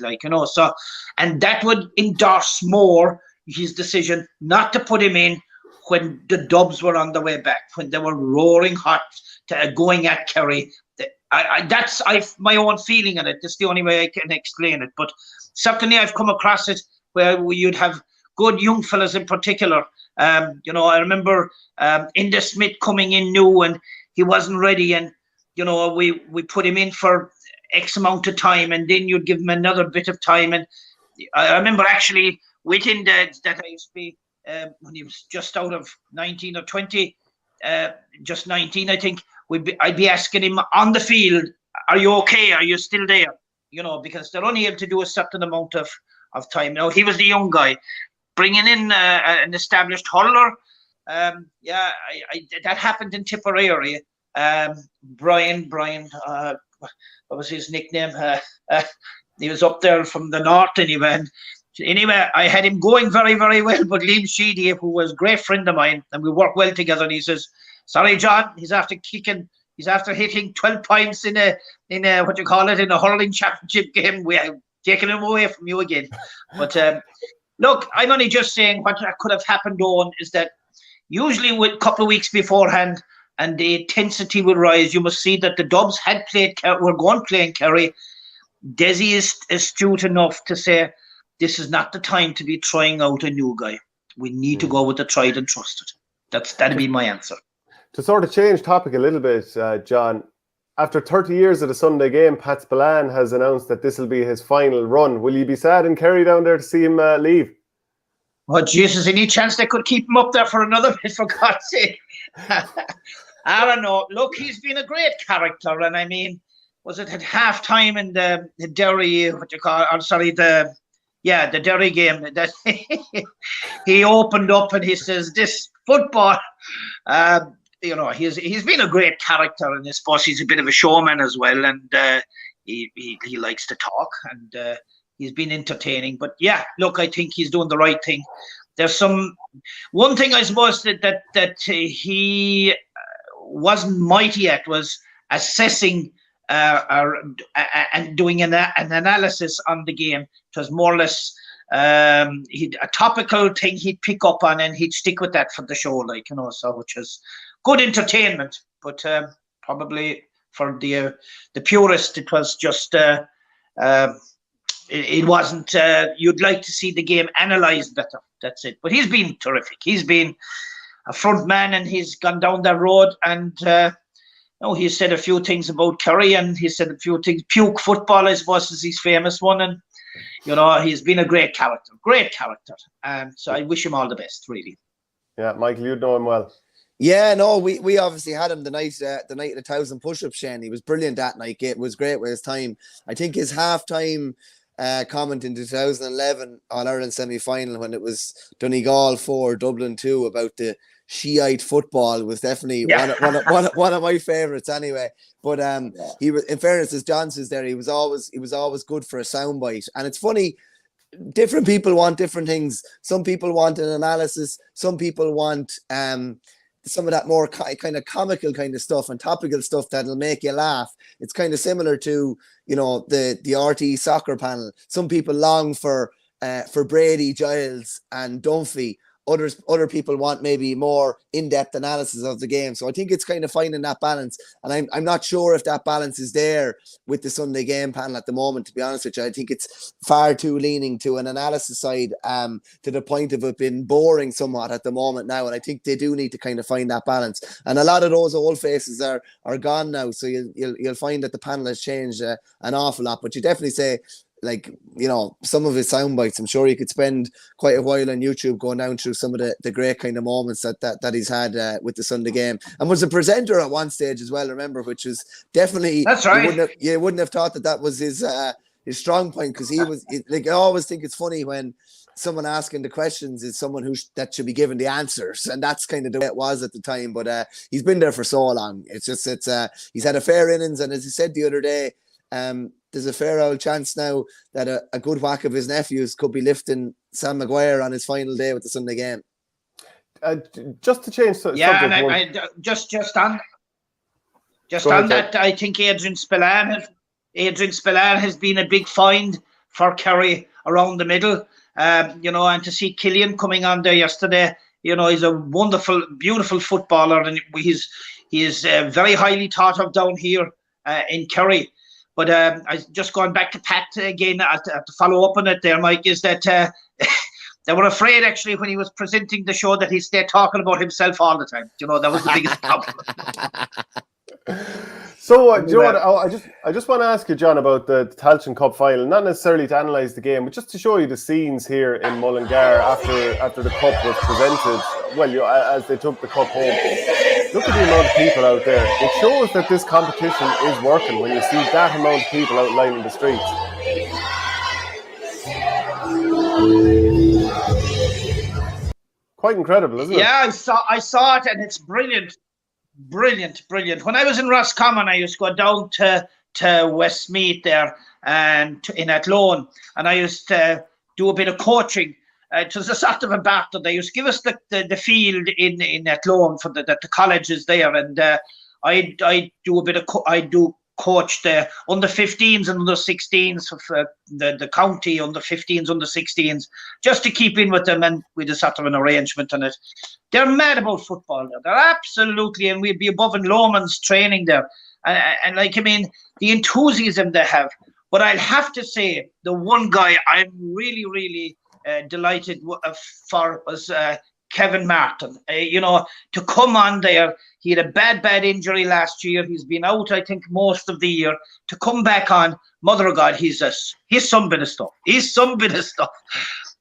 so, and that would endorse more his decision not to put him in when the Dubs were on the way back, when they were roaring hot, going at Kerry. That's my own feeling on it. That's the only way I can explain it. But certainly I've come across it where you'd have good young fellas in particular. I remember Inda Smith coming in new and he wasn't ready, and we put him in for X amount of time, and then you'd give him another bit of time. And I remember actually with Inda that I used to be when he was just out of 19 or 20, just 19, I think. I'd be asking him on the field, are you okay? Are you still there? Because they're only able to do a certain amount of time. Now, he was the young guy. Bringing in an established hurler, that happened in Tipperary. Brian, what was his nickname? He was up there from the north anyway. Anyway, I had him going very, very well, but Liam Sheedy, who was a great friend of mine, and we worked well together, and he says, sorry, John, he's after hitting 12 points in a in a hurling championship game. We are taking him away from you again. But look, I'm only just saying what could have happened, Owen, is that usually with a couple of weeks beforehand and the intensity will rise, you must see that the Dubs were going playing Kerry. Desi is astute enough to say, this is not the time to be trying out a new guy. We need to go with the tried and trusted. That'd be my answer. To sort of change topic a little bit, John, after 30 years of the Sunday game, Pat Spillane has announced that this will be his final run. Will you be sad in Kerry down there to see him leave? Oh, Jesus, any chance they could keep him up there for another bit, for God's sake? I don't know. Look, he's been a great character, and I mean, was it at half-time in the Derry, the Derry game, that he opened up and he says, this football, he's been a great character, and I suppose he's a bit of a showman as well. And he likes to talk, and he's been entertaining. But yeah, look, I think he's doing the right thing. There's one thing I suppose that he wasn't mighty at was assessing and doing an analysis on the game. It was more or less a topical thing he'd pick up on, and he'd stick with that for the show, so which is good entertainment. But probably for the purist, it was just it wasn't. You'd like to see the game analysed better. That's it. But he's been terrific. He's been a front man, and he's gone down that road. And he said a few things about Kerry, and he said a few things. Puke football, I suppose, is his famous one. And he's been a great character. So I wish him all the best, really. Yeah, Michael, you know him well. Yeah, no, we obviously had him the night of the 1,000 push-ups, Shane. He was brilliant that night. It was great with his time. I think his half-time comment in 2011 All-Ireland semi-final, when it was Donegal 4, Dublin 2, about the Shiite football, was definitely one of my favourites anyway. But he was, in fairness, as John says there, he was always good for a soundbite. And it's funny, different people want different things. Some people want an analysis. Some people want some of that more kind of comical kind of stuff and topical stuff that'll make you laugh. It's kind of similar to, the RT soccer panel. Some people long for Brady, Giles and Dunphy. Other people want maybe more in-depth analysis of the game. So I think it's kind of finding that balance. And I'm not sure if that balance is there with the Sunday game panel at the moment, to be honest with you. I think it's far too leaning to an analysis side, to the point of it being boring somewhat at the moment now. And I think they do need to kind of find that balance. And a lot of those old faces are gone now. So you'll find that the panel has changed an awful lot. But you definitely say, some of his sound bites, I'm sure you could spend quite a while on YouTube going down through some of the great kind of moments that he's had with the Sunday game, and was a presenter at one stage as well, remember, which was definitely, that's right. You wouldn't have thought that was his strong point, because I always think it's funny when someone asking the questions is someone that should be given the answers, and that's kind of the way it was at the time. But he's been there for so long. It's he's had a fair innings, and as he said the other day, there's a fair old chance now that a good whack of his nephews could be lifting Sam Maguire on his final day with the Sunday game. Just to change subject. Yeah, and just on that, I think Adrian Spillane has been a big find for Kerry around the middle. And to see Killian coming on there yesterday, he's a wonderful, beautiful footballer, and he is very highly thought of down here in Kerry. But I just going back to Pat again to follow up on it there, Mike, is that they were afraid actually when he was presenting the show that he stayed talking about himself all the time. That was the biggest problem. So, I just want to ask you, John, about the Tailteann Cup final, not necessarily to analyse the game, but just to show you the scenes here in Mullingar after the cup was presented. Well, as they took the cup home, look at the amount of people out there. It shows that this competition is working when you see that amount of people out lining the streets. Quite incredible, isn't it? Yeah, I saw it, and it's brilliant. Brilliant. When I was in Roscommon, I used to go down to Westmeath there and in Athlone, and I used to do a bit of coaching. It was a sort of a battle. They used to give us the field in Athlone for the colleges there, and I do coach the under 15s and under 16s of the county under 15s, under 16s, just to keep in with them, and we just sort of an arrangement on it. They're mad about football there. They're absolutely, and we'd be above in Lomans training there, and the enthusiasm they have. But I'll have to say, the one guy I'm really, really delighted for was Kevin Martin. To come on there, he had a bad injury last year. He's been out, I think, most of the year. To come back on, mother of God, he's some bit of stuff. He's some bit of stuff.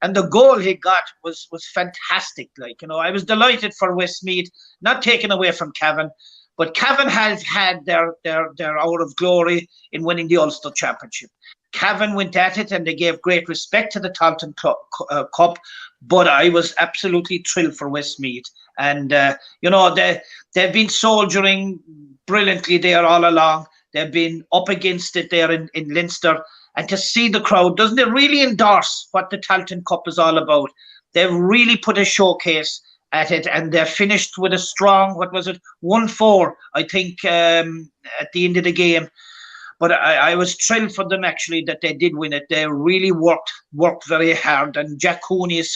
And the goal he got was fantastic. I was delighted for Westmeath, not taken away from Cavan, but Cavan has had their hour of glory in winning the Ulster Championship. Cavan went at it, and they gave great respect to the Tailteann Cup, but I was absolutely thrilled for Westmeath. And, they've been soldiering brilliantly there all along. They've been up against it there in Leinster. And to see the crowd, doesn't it really endorse what the Tailteann Cup is all about? They've really put a showcase at it, and they're finished with a strong, 1-4, I think, at the end of the game. But I was thrilled for them, actually, that they did win it. They really worked very hard. And Jack Cooney is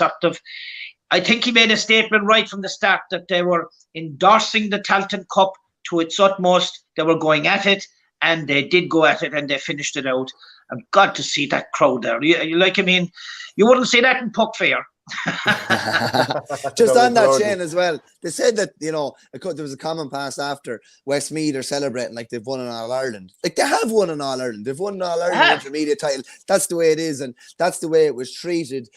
I think he made a statement right from the start that they were endorsing the Tailteann Cup to its utmost. They were going at it, and they did go at it, and they finished it out. I've got to see that crowd there. You wouldn't see that in Puck Fair. Just on that, Shane, as well, they said that, there was a common pass after Westmeath are celebrating like they've won an All-Ireland. Like, they have won an All-Ireland. They've won an All-Ireland intermediate title. That's the way it is, and that's the way it was treated.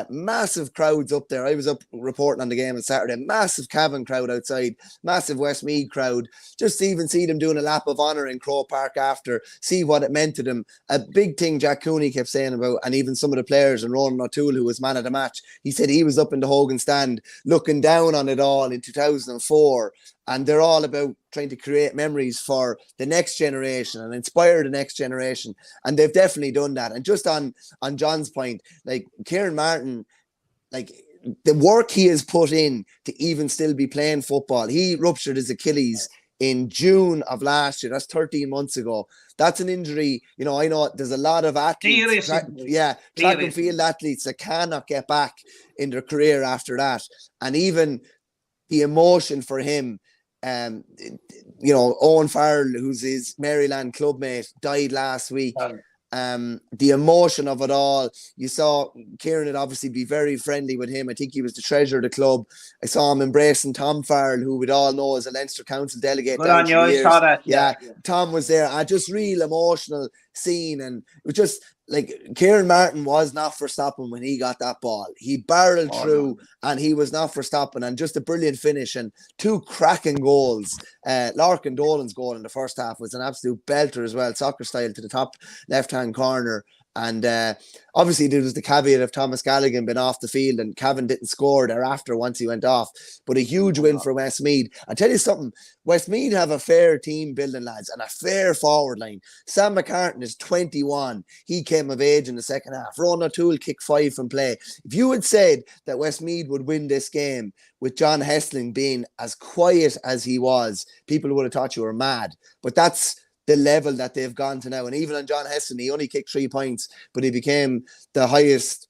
Massive crowds up there. I was up reporting on the game on Saturday. Massive Cavan crowd outside. Massive Westmeath crowd. Just to even see them doing a lap of honour in Croke Park after, see what it meant to them. A big thing Jack Cooney kept saying about, and even some of the players, and Ronan O'Toole, who was man of the match, he said he was up in the Hogan stand looking down on it all in 2004, and they're all about trying to create memories for the next generation and inspire the next generation, and they've definitely done that. And just on John's point, like Kieran Martin, like the work he has put in to even still be playing football. He ruptured his Achilles in June of last year. That's 13 months ago. That's an injury. I know there's a lot of athletes, track and field athletes that cannot get back in their career after that. And even the emotion for him, Owen Farrell, who's his Maryland clubmate, died last week. The emotion of it all. You saw Kieran had obviously be very friendly with him. I think he was the treasurer of the club. I saw him embracing Tom Farrell, who we'd all know as a Leinster Council delegate. I saw that. Yeah, Tom was there. Just real emotional scene, and it was just like Kieran Martin was not for stopping when he got that ball. He barreled through, and he was not for stopping, and just a brilliant finish and two cracking goals. Larkin Dolan's goal in the first half was an absolute belter as well, soccer style to the top left-hand corner. And obviously there was the caveat of Thomas Gallagher been off the field, and Cavan didn't score thereafter once he went off. But a huge win for Westmeath. I'll tell you something, Westmeath have a fair team building, lads, and a fair forward line. Sam McCartan is 21. He came of age in the second half. Ronan O'Toole kicked 5 from play. If you had said that Westmeath would win this game with John Hessling being as quiet as he was, people would have thought you were mad. But that's the level that they've gone to now. And even on John Heston, he only kicked 3 points, but he became the highest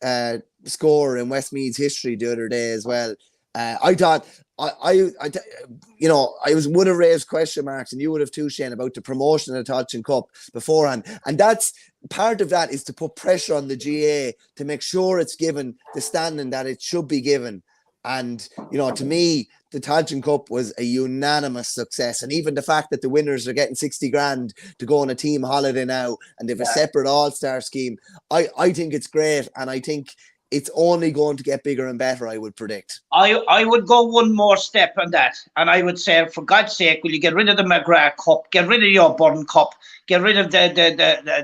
scorer in Westmeath's history the other day as well. I thought I would have raised question marks, and you would have too, Shane, about the promotion of the Tailteann Cup beforehand. And that's part of that, is to put pressure on the GA to make sure it's given the standing that it should be given. And, to me, the Tailteann Cup was a unanimous success. And even the fact that the winners are getting 60 grand to go on a team holiday now, and they have a separate all-star scheme, I think it's great. And I think it's only going to get bigger and better, I would predict. I would go one more step on that. And I would say, for God's sake, will you get rid of the McGrath Cup, get rid of your Burn Cup, get rid of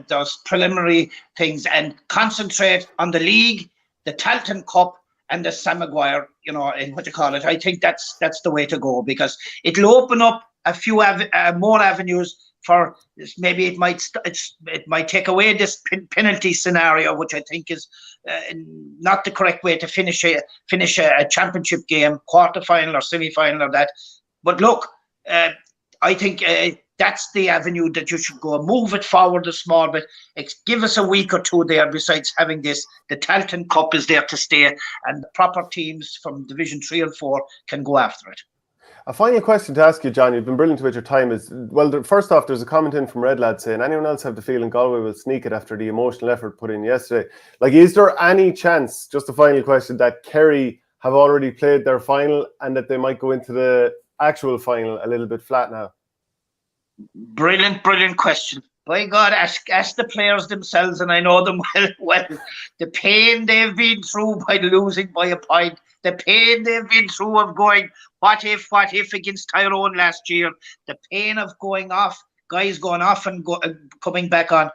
those preliminary things, and concentrate on the league, the Tailteann Cup, and the Sam Maguire, in I think that's the way to go, because it'll open up a few more avenues for this. Maybe it might take away this penalty scenario, which I think is not the correct way to finish a championship game, quarter-final or semi-final or that. But look, I think that's the avenue that you should go. Move it forward a small bit. Give us a week or two there. Besides having this, the Tailteann Cup is there to stay, and the proper teams from Division 3 and 4 can go after it. A final question to ask you, John. You've been brilliant with your time. First off, there's a comment in from Red Lad saying, anyone else have the feeling Galway will sneak it after the emotional effort put in yesterday? Like, is there any chance, just a final question, that Kerry have already played their final and that they might go into the actual final a little bit flat now? Brilliant question. By God, ask the players themselves, and I know them well. The pain they've been through by losing by a point, the pain they've been through of going, what if against Tyrone last year, the pain of guys going off and coming back on.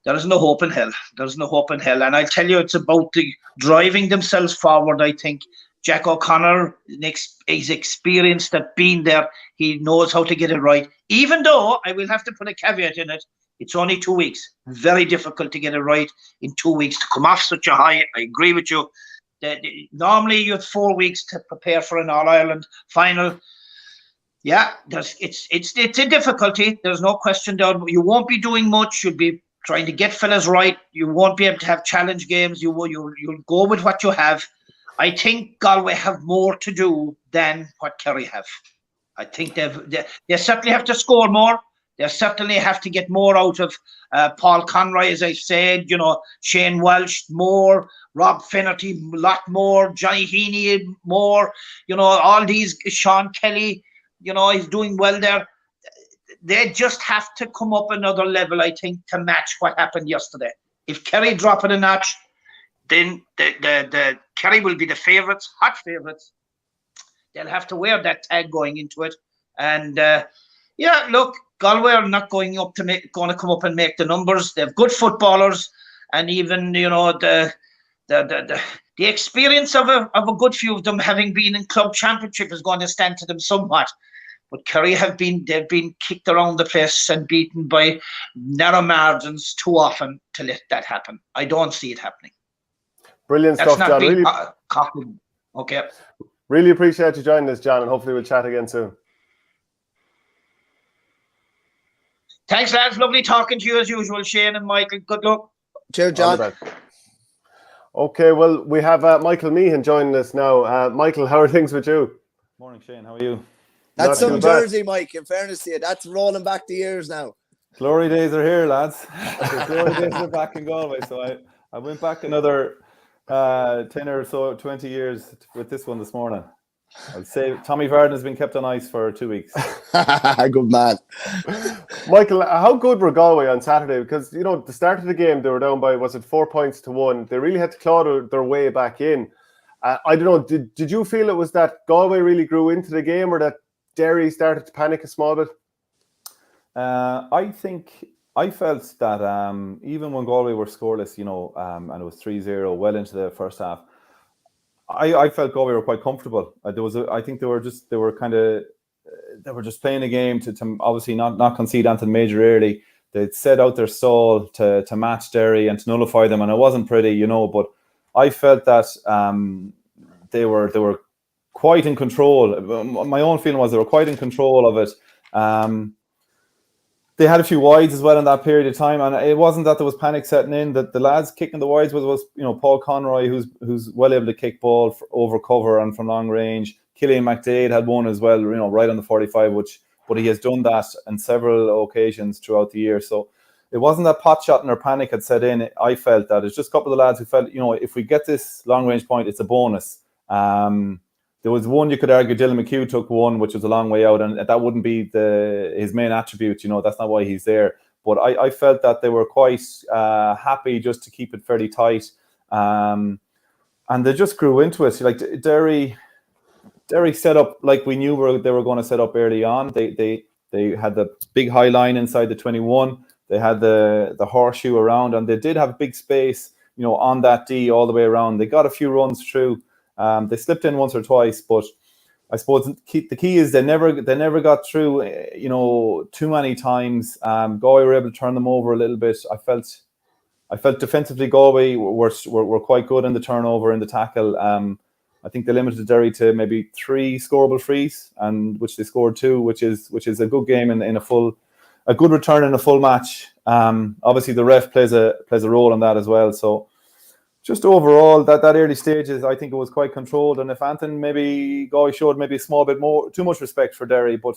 There's no hope in hell. And I'll tell you, it's about the driving themselves forward, I think. Jack O'Connor is experienced at being there. He knows how to get it right. Even though I will have to put a caveat in it, it's only 2 weeks. Very difficult to get it right in 2 weeks to come off such a high. I agree with you. Normally you have 4 weeks to prepare for an All-Ireland final. Yeah, it's a difficulty. There's no question down. You won't be doing much. You'll be trying to get fellas right. You won't be able to have challenge games. You'll go with what you have. I think Galway have more to do than what Kerry have. I think they certainly have to score more. They certainly have to get more out of Paul Conroy, as I said. Shane Walsh more, Rob Finnerty a lot more, Johnny Heaney more. All these, Sean Kelly. He's doing well there. They just have to come up another level, I think, to match what happened yesterday. If Kerry drop it a notch, then the Kerry will be the favourites, hot favourites. They'll have to wear that tag going into it. And look, Galway are not going to come up and make the numbers. They have good footballers, and even the experience of a good few of them having been in club championship is going to stand to them somewhat. But Kerry they've been kicked around the place and beaten by narrow margins too often to let that happen. I don't see it happening. Brilliant stuff, John. Really, okay. Really appreciate you joining us, John, and hopefully we'll chat again soon. Thanks, lads. Lovely talking to you as usual, Shane and Michael. Good luck. Cheers, John. Okay, well, we have Michael Meehan joining us now. Michael, how are things with you? Morning, Shane. How are you? That's some Jersey, Mike, in fairness to you. That's rolling back the years now. Glory days are here, lads. The glory days are back in Galway. So I went back another 10 or so, 20 years with this one this morning. I'd say Tommy Varden has been kept on ice for 2 weeks. Good man. Michael, how good were Galway on Saturday? Because, the start of the game, they were down by, 4 points to 1? They really had to claw their way back in. I don't know, did you feel it was that Galway really grew into the game, or that Derry started to panic a small bit? I felt that even when Galway were scoreless, and it was 3-0 well into the first half, I felt Galway were quite comfortable. I think they were just playing a game to obviously not concede anything major early. They'd set out their stall to match Derry and to nullify them, and it wasn't pretty, but I felt that they were quite in control. My own feeling was they were quite in control of it. They had a few wides as well in that period of time, and it wasn't that there was panic setting in. That the lads kicking the wides was Paul Conroy, who's well able to kick ball over cover and from long range. Killian McDade had one as well, right on the 45, but he has done that on several occasions throughout the year. So it wasn't that pot shotting or panic had set in. I felt that it's just a couple of the lads who felt, if we get this long range point, it's a bonus. There was one you could argue Dylan McHugh took one, which was a long way out, and that wouldn't be his main attribute. That's not why he's there. But I felt that they were quite happy just to keep it fairly tight, and they just grew into it. Like Derry set up like we knew they were going to set up early on. They had the big high line inside the 21. They had the horseshoe around, and they did have big space, on that D all the way around. They got a few runs through. They slipped in once or twice, but I suppose the key is they never got through, too many times. Galway were able to turn them over a little bit. I felt defensively Galway were quite good in the turnover, in the tackle. I think they limited Derry to maybe 3 scoreable frees, and which they scored 2, which is a good game in a good return in a full match. Obviously the ref plays a role in that as well. So just overall, that early stages, I think it was quite controlled. And if Anton Galway showed maybe a small bit more, too much respect for Derry, but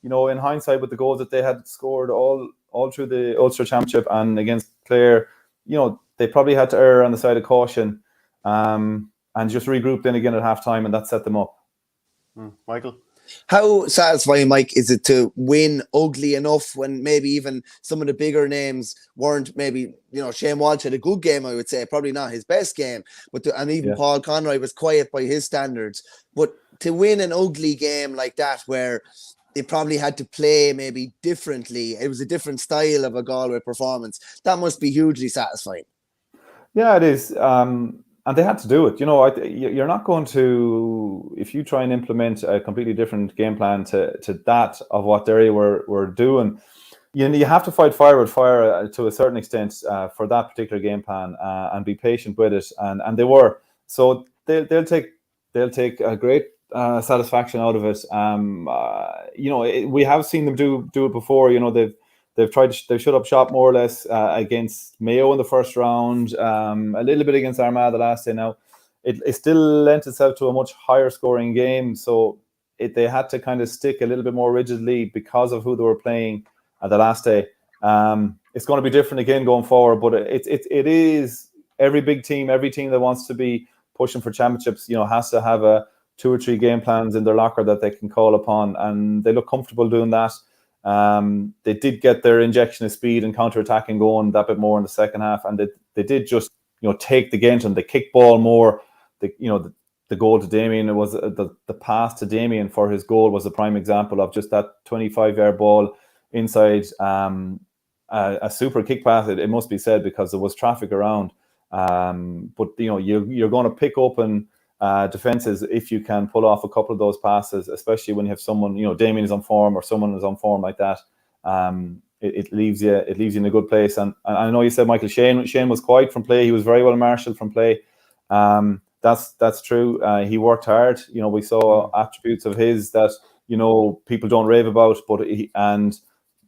in hindsight, with the goals that they had scored all through the Ulster Championship and against Clare, they probably had to err on the side of caution, and just regrouped in again at halftime, and that set them up. Michael? How satisfying, Mike, is it to win ugly enough when maybe even some of the bigger names weren't maybe, Shane Walsh had a good game, I would say, probably not his best game, and even Paul Conroy was quiet by his standards. But to win an ugly game like that, where they probably had to play maybe differently, it was a different style of a Galway performance, that must be hugely satisfying. Yeah, it is. they had to do it. You know, you're not going to, if you try and implement a completely different game plan to that of what Derry were doing, you have to fight fire with fire to a certain extent for that particular game plan and be patient with it. And they were. So they'll take a great satisfaction out of it. You know, we have seen them do it before. You know, they've shut up shop more or less against Mayo in the first round, a little bit against Armagh the last day. Now, it still lent itself to a much higher scoring game, so they had to kind of stick a little bit more rigidly because of who they were playing at the last day. It's going to be different again going forward, but it is every big team, every team that wants to be pushing for championships, you know, has to have a 2 or 3 game plans in their locker that they can call upon, and they look comfortable doing that. They did get their injection of speed and counter-attacking going that bit more in the second half, and they did just, you know, take the game and they kick ball more. The goal to Damien, it was the pass to Damien for his goal was a prime example of just that 25-yard ball inside a super kick pass. It must be said, because there was traffic around. But you know, you're going to pick open defenses if you can pull off a couple of those passes, especially when you have someone, you know, Damien is on form or someone is on form like that. It leaves you in a good place. And I know you said Michael Shane was quiet from play. He was very well marshalled from play. That's true. He worked hard. You know, we saw attributes of his that, you know, people don't rave about, and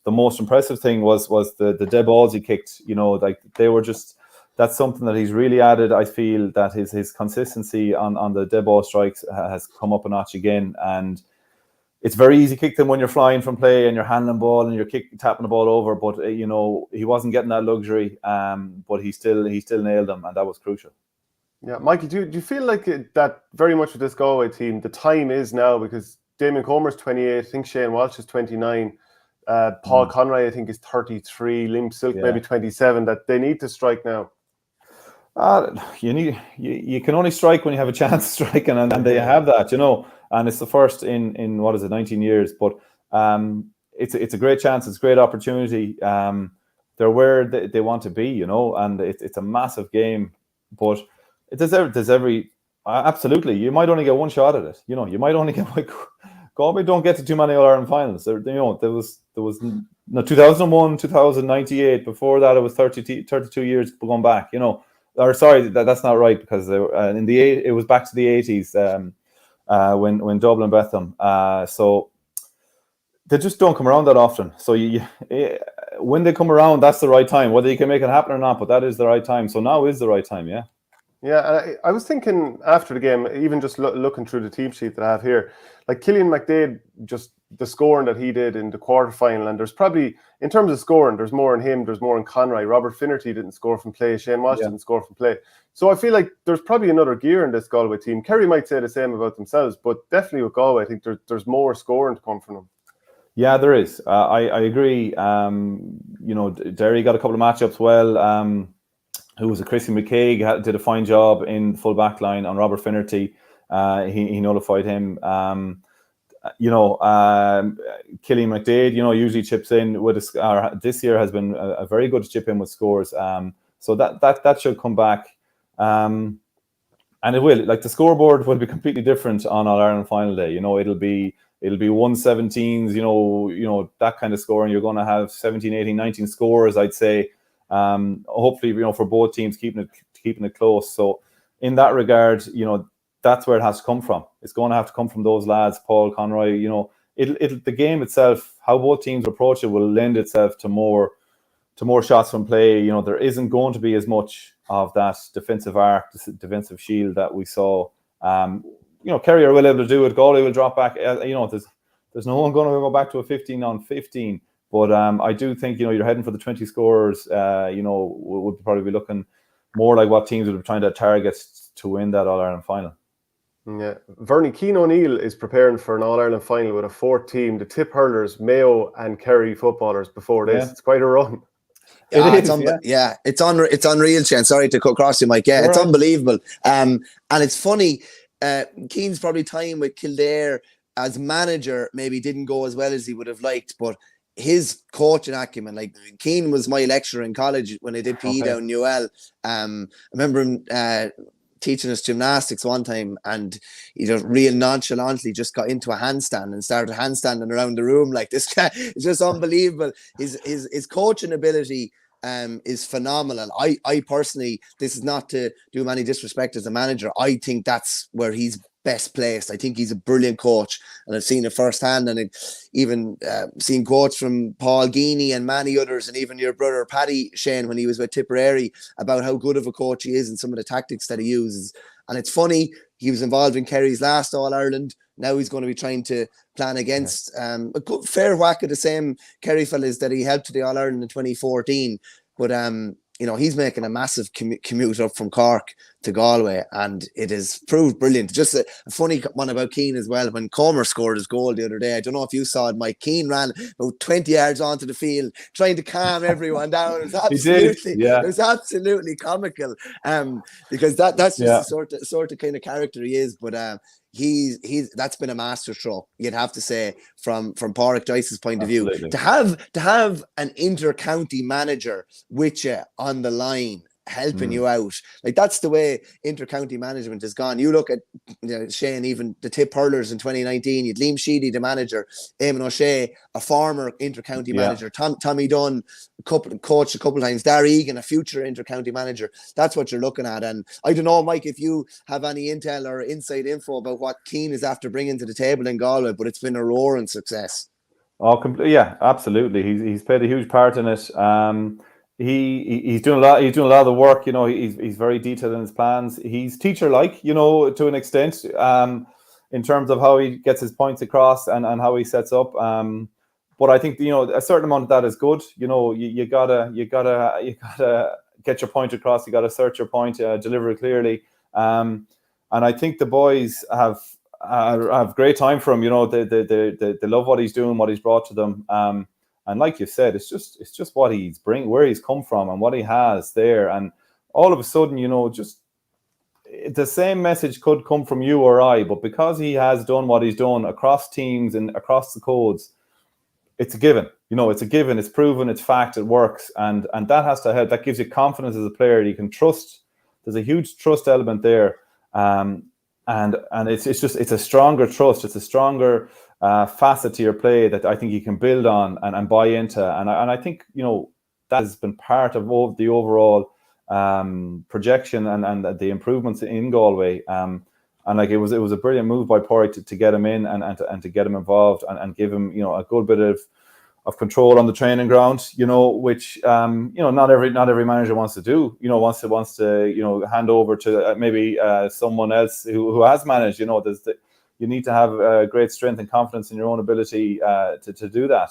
the most impressive thing was the dead balls he kicked. You know, like they were just. That's something that he's really added. I feel that his consistency on the dead ball strikes has come up a notch again, and it's very easy to kick them when you're flying from play and you're handling ball and you're tapping the ball over. But you know, he wasn't getting that luxury, but he still nailed them, and that was crucial. Yeah, Michael, do you feel like that very much with this Galway team, the time is now, because Damien Comer's 28, I think Shane Walsh is 29. Paul Conroy, I think, is 33. Liam Silk, maybe 27. That they need to strike now. You can only strike when you have a chance of striking, and they have that, you know. And it's the first in what is it, 19 years. But it's a great chance. It's a great opportunity. They're where they want to be, you know. And it's a massive game. But there's every absolutely. You might only get one shot at it. You know, you might only get like. Galway don't get to too many All-Ireland finals. You know, there was 2001, 2098. Before that, it was 32 years going back. You know, or sorry, that's not right, because they were, it was back to the 80s when Dublin bet them. So they just don't come around that often. So when they come around, that's the right time. Whether you can make it happen or not, but that is the right time. So now is the right time. Yeah. Yeah, I was thinking after the game, even just looking through the team sheet that I have here, like Cillian McDaid, just the scoring that he did in the quarterfinal, and there's probably, in terms of scoring, there's more in him, there's more in Conroy. Robert Finnerty didn't score from play, Shane Walsh didn't score from play. So I feel like there's probably another gear in this Galway team. Kerry might say the same about themselves, but definitely with Galway, I think there's more scoring to come from them. Yeah, there is. I agree. You know, Derry got a couple of matchups well. Who was a Chrissy McCaig, did a fine job in full back line on Robert Finnerty. He nullified him. You know, Cillian McDaid, you know, usually chips in with this year has been a very good chip in with scores. So that should come back. And it will. Like, the scoreboard will be completely different on All-Ireland final day. You know, it'll be 117s, you know, that kind of scoring. You're going to have 17, 18, 19 scores, I'd say. Hopefully, you know, for both teams keeping it close. So in that regard, you know, that's where it has to come from. It's going to have to come from those lads, Paul Conroy. You know, the game itself, how both teams approach it, will lend itself to more shots from play. You know, there isn't going to be as much of that defensive arc, defensive shield that we saw. You know, Kerry are well able to do it. Galway will drop back. You know, there's no one going to go back to a 15-on-15. But I do think, you know, you're heading for the 20 scorers. You know, would probably be looking more like what teams would be trying to target to win that All-Ireland final. Yeah, Verney, Cian O'Neill is preparing for an All-Ireland final with a fourth team, the Tip Hurlers, Mayo and Kerry footballers before this. Yeah. It's quite a run. Yeah, it's unreal, Shane. Sorry to cut across you, Mike. Yeah, it's unbelievable. And it's funny, Cian's probably time with Kildare as manager maybe didn't go as well as he would have liked, but his coaching acumen, like, Cian was my lecturer in college when I did PE down in UL. I remember him teaching us gymnastics one time, and he just real nonchalantly just got into a handstand and started handstanding around the room like this guy. It's just unbelievable. His coaching ability is phenomenal. I personally, this is not to do him any disrespect as a manager, I think that's where he's best placed. I think he's a brilliant coach, and I've seen it firsthand, and even seen quotes from Paul Geaney and many others, and even your brother Paddy Shane when he was with Tipperary about how good of a coach he is and some of the tactics that he uses. And it's funny, he was involved in Kerry's last All-Ireland. Now he's going to be trying to plan against a good fair whack of the same Kerry fellas that he helped to the All-Ireland in 2014. But you know, he's making a massive commute up from Cork to Galway, and it has proved brilliant. Just a funny one about Keane as well. When Comer scored his goal the other day, I don't know if you saw it, Mike. Keane ran about 20 yards onto the field trying to calm everyone down. It was absolutely comical. Because that's just the sort of kind of character he is. But he's that's been a masterstroke, you'd have to say, from Pádraig Joyce's point of view. To have an inter-county manager with you on the line helping you out, like that's the way inter-county management has gone. You look at, you know, Shane, even the Tip hurlers in 2019, you'd Liam Sheedy the manager, Eamon O'Shea a former inter-county manager, Tommy Dunn coached a couple of times, Darry Egan a future inter-county manager. That's what you're looking at. And I don't know, Mike, if you have any intel or inside info about what Keane is after bringing to the table in Galway, but it's been a roaring success. Oh, yeah, absolutely. He's played a huge part in it. He's doing a lot. He's doing a lot of the work. You know, he's very detailed in his plans. He's teacher-like, you know, to an extent, in terms of how he gets his points across and how he sets up. But I think, you know, a certain amount of that is good. You know, you gotta get your point across. You gotta assert your point, deliver it clearly. And I think the boys have great time for him. You know, they love what he's doing, what he's brought to them. And like you said, it's just what he's where he's come from and what he has there. And all of a sudden, you know, just the same message could come from you or I, but because he has done what he's done across teams and across the codes, it's a given. You know, it's a given. It's proven. It's fact. It works. And that has to help. That gives you confidence as a player. You can trust. There's a huge trust element there. And it's a stronger trust. It's a stronger facet to your play that I think you can build on and buy into. And I think, you know, that has been part of the overall projection and the improvements in Galway. And like it was a brilliant move by Pádraig to get him in and to get him involved and give him, you know, a good bit of control on the training ground, you know, which you know, not every manager wants to do, you know, wants to you know, hand over to maybe someone else who has managed. You know, you need to have great strength and confidence in your own ability to do that.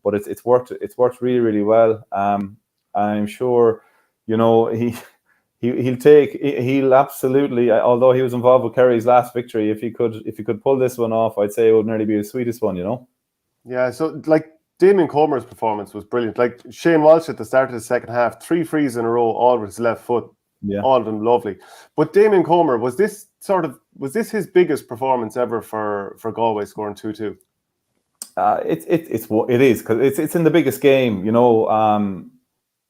But it's worked really, really well. I'm sure, you know, he'll absolutely, although he was involved with Kerry's last victory, if he could pull this one off, I'd say it would nearly be the sweetest one, you know. Yeah, so like Damien Comer's performance was brilliant. Like Shane Walsh at the start of the second half, 3 frees in a row, all with his left foot. Yeah. All of them lovely. But Damien Comer, was this his biggest performance ever for Galway, scoring 2-2? It is, because it's in the biggest game, you know,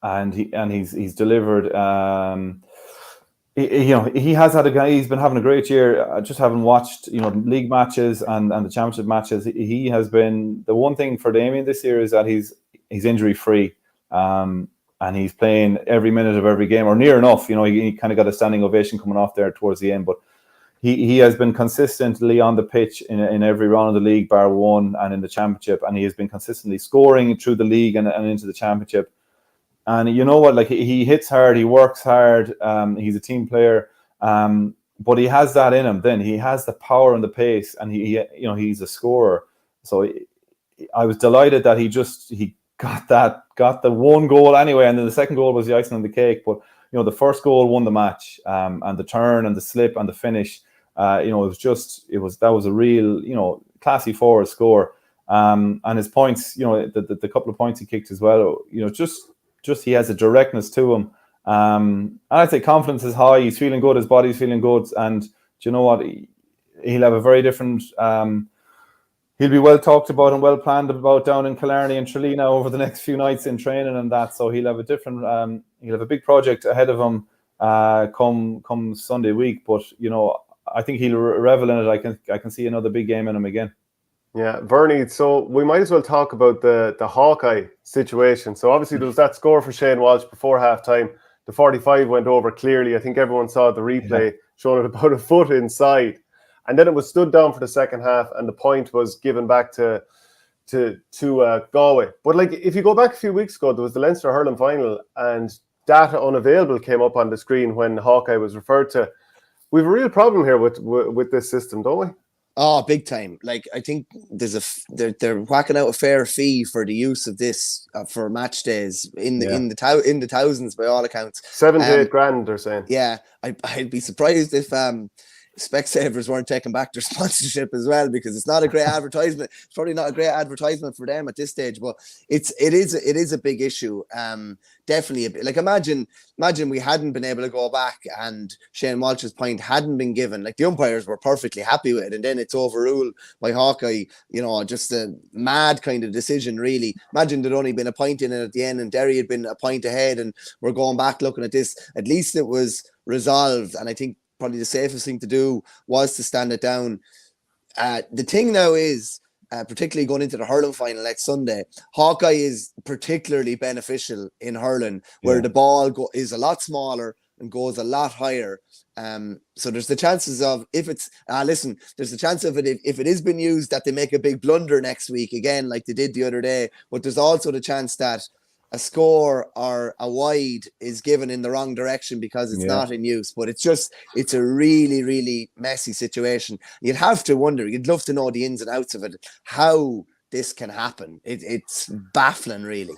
and he's delivered. You know, he's been having a great year. Just having watched, you know, league matches and the championship matches, he has been, the one thing for Damien this year is that he's injury free. And he's playing every minute of every game, or near enough. You know, he kind of got a standing ovation coming off there towards the end. But he has been consistently on the pitch in every round of the league, bar one, and in the championship. And he has been consistently scoring through the league and into the championship. And you know what? Like he hits hard, he works hard. He's a team player, but he has that in him. Then he has the power and the pace, and he you know, he's a scorer. So I was delighted that he got the one goal anyway, and then the second goal was the icing on the cake. But you know, the first goal won the match, and the turn and the slip and the finish. You know, that was a real, you know, classy forward score. And his points, you know, the couple of points he kicked as well. You know, just he has a directness to him. And I'd say confidence is high. He's feeling good. His body's feeling good. And do you know what? He'll have a very different. He'll be well talked about and well planned about down in Killarney and Trelina over the next few nights in training and that. So he'll have a different. He'll have a big project ahead of him. come Sunday week. But I think he'll revel in it. I can see another big game in him again. Yeah, Verney, so we might as well talk about the Hawkeye situation. So obviously there was that score for Shane Walsh before half-time. The 45 went over clearly. I think everyone saw the replay showing it about a foot inside. And then it was stood down for the second half, and the point was given back to Galway. But like, if you go back a few weeks ago, there was the Leinster hurling final, and data unavailable came up on the screen when Hawkeye was referred to. We have a real problem here with this system, don't we? Oh, big time! Like, I think they're whacking out a fair fee for the use of this for match days in the thousands by all accounts. 7 to 8 grand, they're saying. Yeah, I'd be surprised if Specsavers weren't taking back their sponsorship as well, because it's not a great advertisement. It's probably not a great advertisement for them at this stage, but it is a big issue. Definitely, like imagine we hadn't been able to go back and Shane Walsh's point hadn't been given. Like, the umpires were perfectly happy with it, and then it's overruled by Hawkeye. Just a mad kind of decision, really. Imagine there'd only been a point in it at the end, and Derry had been a point ahead, and we're going back looking at this. At least it was resolved, and I think probably the safest thing to do was to stand it down. The thing now is, particularly going into the hurling final next Sunday, Hawkeye is particularly beneficial in hurling, where the ball is a lot smaller and goes a lot higher. So there's the chances of, there's the chance of it, if it is being used, that they make a big blunder next week again, like they did the other day. But there's also the chance that a score or a wide is given in the wrong direction because it's not in use. But it's a really, really messy situation. You'd have to wonder, you'd love to know the ins and outs of it, how this can happen. It's baffling, really.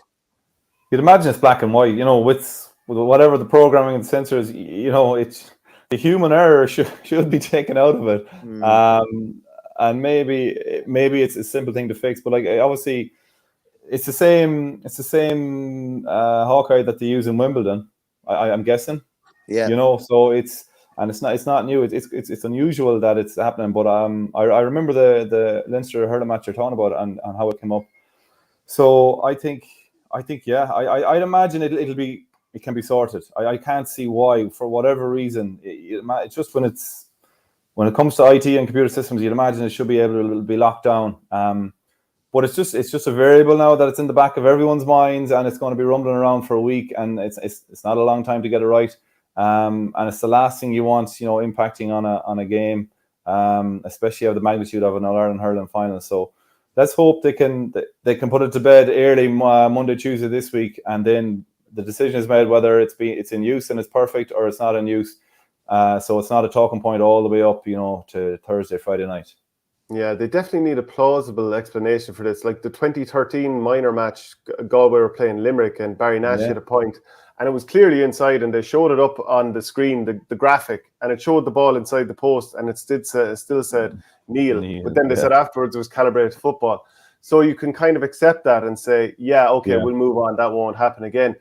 You'd imagine it's black and white, with whatever the programming and the sensors, it's the human error should be taken out of it. And maybe it's a simple thing to fix, but like, obviously, it's the same Hawkeye that they use in Wimbledon, I'm guessing. Yeah. So it's not new. It's unusual that it's happening. But I remember the Leinster hurling match you're talking about and how it came up. So I think I'd imagine it can be sorted. I can't see why, for whatever reason. It's just when it comes to IT and computer systems, you'd imagine it should be able to be locked down. But it's just a variable now that it's in the back of everyone's minds, and it's going to be rumbling around for a week, and it's not a long time to get it right. And it's the last thing you want, impacting on a game, especially of the magnitude of an All-Ireland hurling final. So let's hope they can put it to bed early Monday, Tuesday this week, and then the decision is made whether it's in use and it's perfect, or it's not in use. So it's not a talking point all the way up, to Thursday, Friday night. Yeah, they definitely need a plausible explanation for this. Like the 2013 minor match, Galway were playing Limerick and Barry Nash hit a point, and it was clearly inside, and they showed it up on the screen, the graphic, and it showed the ball inside the post, and it still said Neil. But then they said afterwards it was calibrated football. So you can kind of accept that and say, we'll move on. That won't happen again.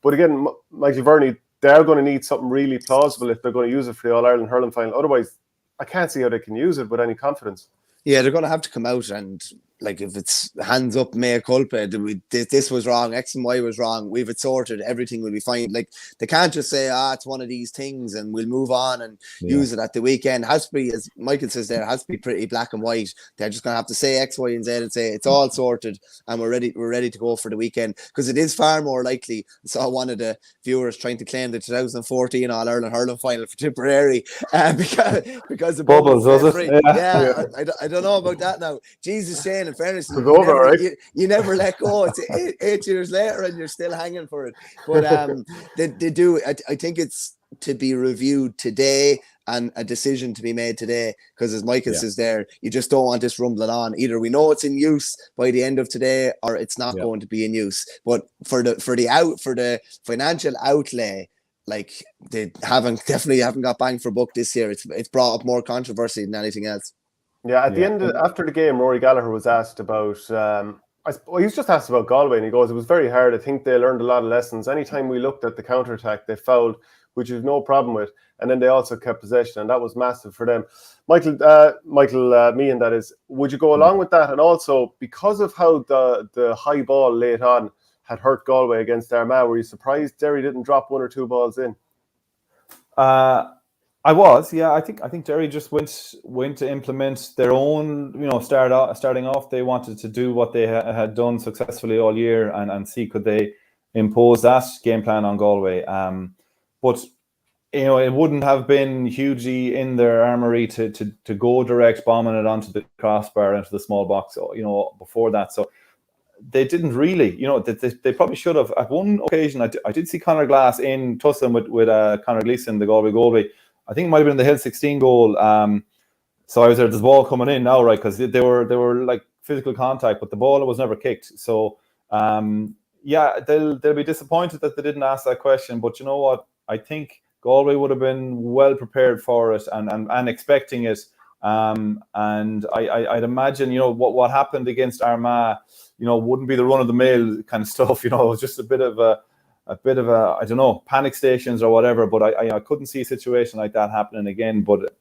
But again, Michael Verney, they're going to need something really plausible if they're going to use it for the All-Ireland hurling final. Otherwise, I can't see how they can use it with any confidence. Yeah, they're going to have to come out and, like, if it's hands up, mea culpa, this was wrong, X and Y was wrong, we've it sorted, everything will be fine. Like, they can't just say, it's one of these things and we'll move on and use it at the weekend. It has to be, as Michael says there, it has to be pretty black and white. They're just going to have to say X, Y, and Z and say it's all sorted and we're ready to go for the weekend. Because it is far more likely, I saw one of the viewers trying to claim the 2014 All-Ireland hurling final for Tipperary because the bubbles, was it? I don't know about that now. Jesus, Shane, in fairness, you never let go. It's 8 years later and you're still hanging for it. But they do. I think it's to be reviewed today and a decision to be made today, because as Michael says there, you just don't want this rumbling on. Either we know it's in use by the end of today, or it's not going to be in use. But for the financial outlay, like, they definitely haven't got bang for buck this year. It's brought up more controversy than anything else. Yeah, at the end, after the game, Rory Gallagher was asked about, he was just asked about Galway, and he goes, it was very hard. I think they learned a lot of lessons. Anytime we looked at the counter-attack, they fouled, which is no problem with. And then they also kept possession, and that was massive for them. Michael Meehan, that is, would you go along with that? And also, because of how the high ball late on had hurt Galway against Armagh, were you surprised Derry didn't drop one or two balls in? I was, yeah. I think Derry just went to implement their own, starting off. They wanted to do what they had done successfully all year and see could they impose that game plan on Galway. But it wouldn't have been hugely in their armory to go direct, bombing it onto the crossbar, into the small box, before that. So they didn't really, they probably should have. At one occasion, I did see Conor Glass in tussling with Conor Gleeson, the Galway goalie. I think it might have been the Hill 16 goal. So I was there. There's a ball coming in now, right? Because they were like physical contact, but the ball was never kicked. So they'll be disappointed that they didn't ask that question. But you know what? I think Galway would have been well prepared for it and expecting it. And I'd imagine, what happened against Armagh, wouldn't be the run of the mill kind of stuff. It was just a bit of a I don't know, panic stations or whatever. But I couldn't see a situation like that happening again. But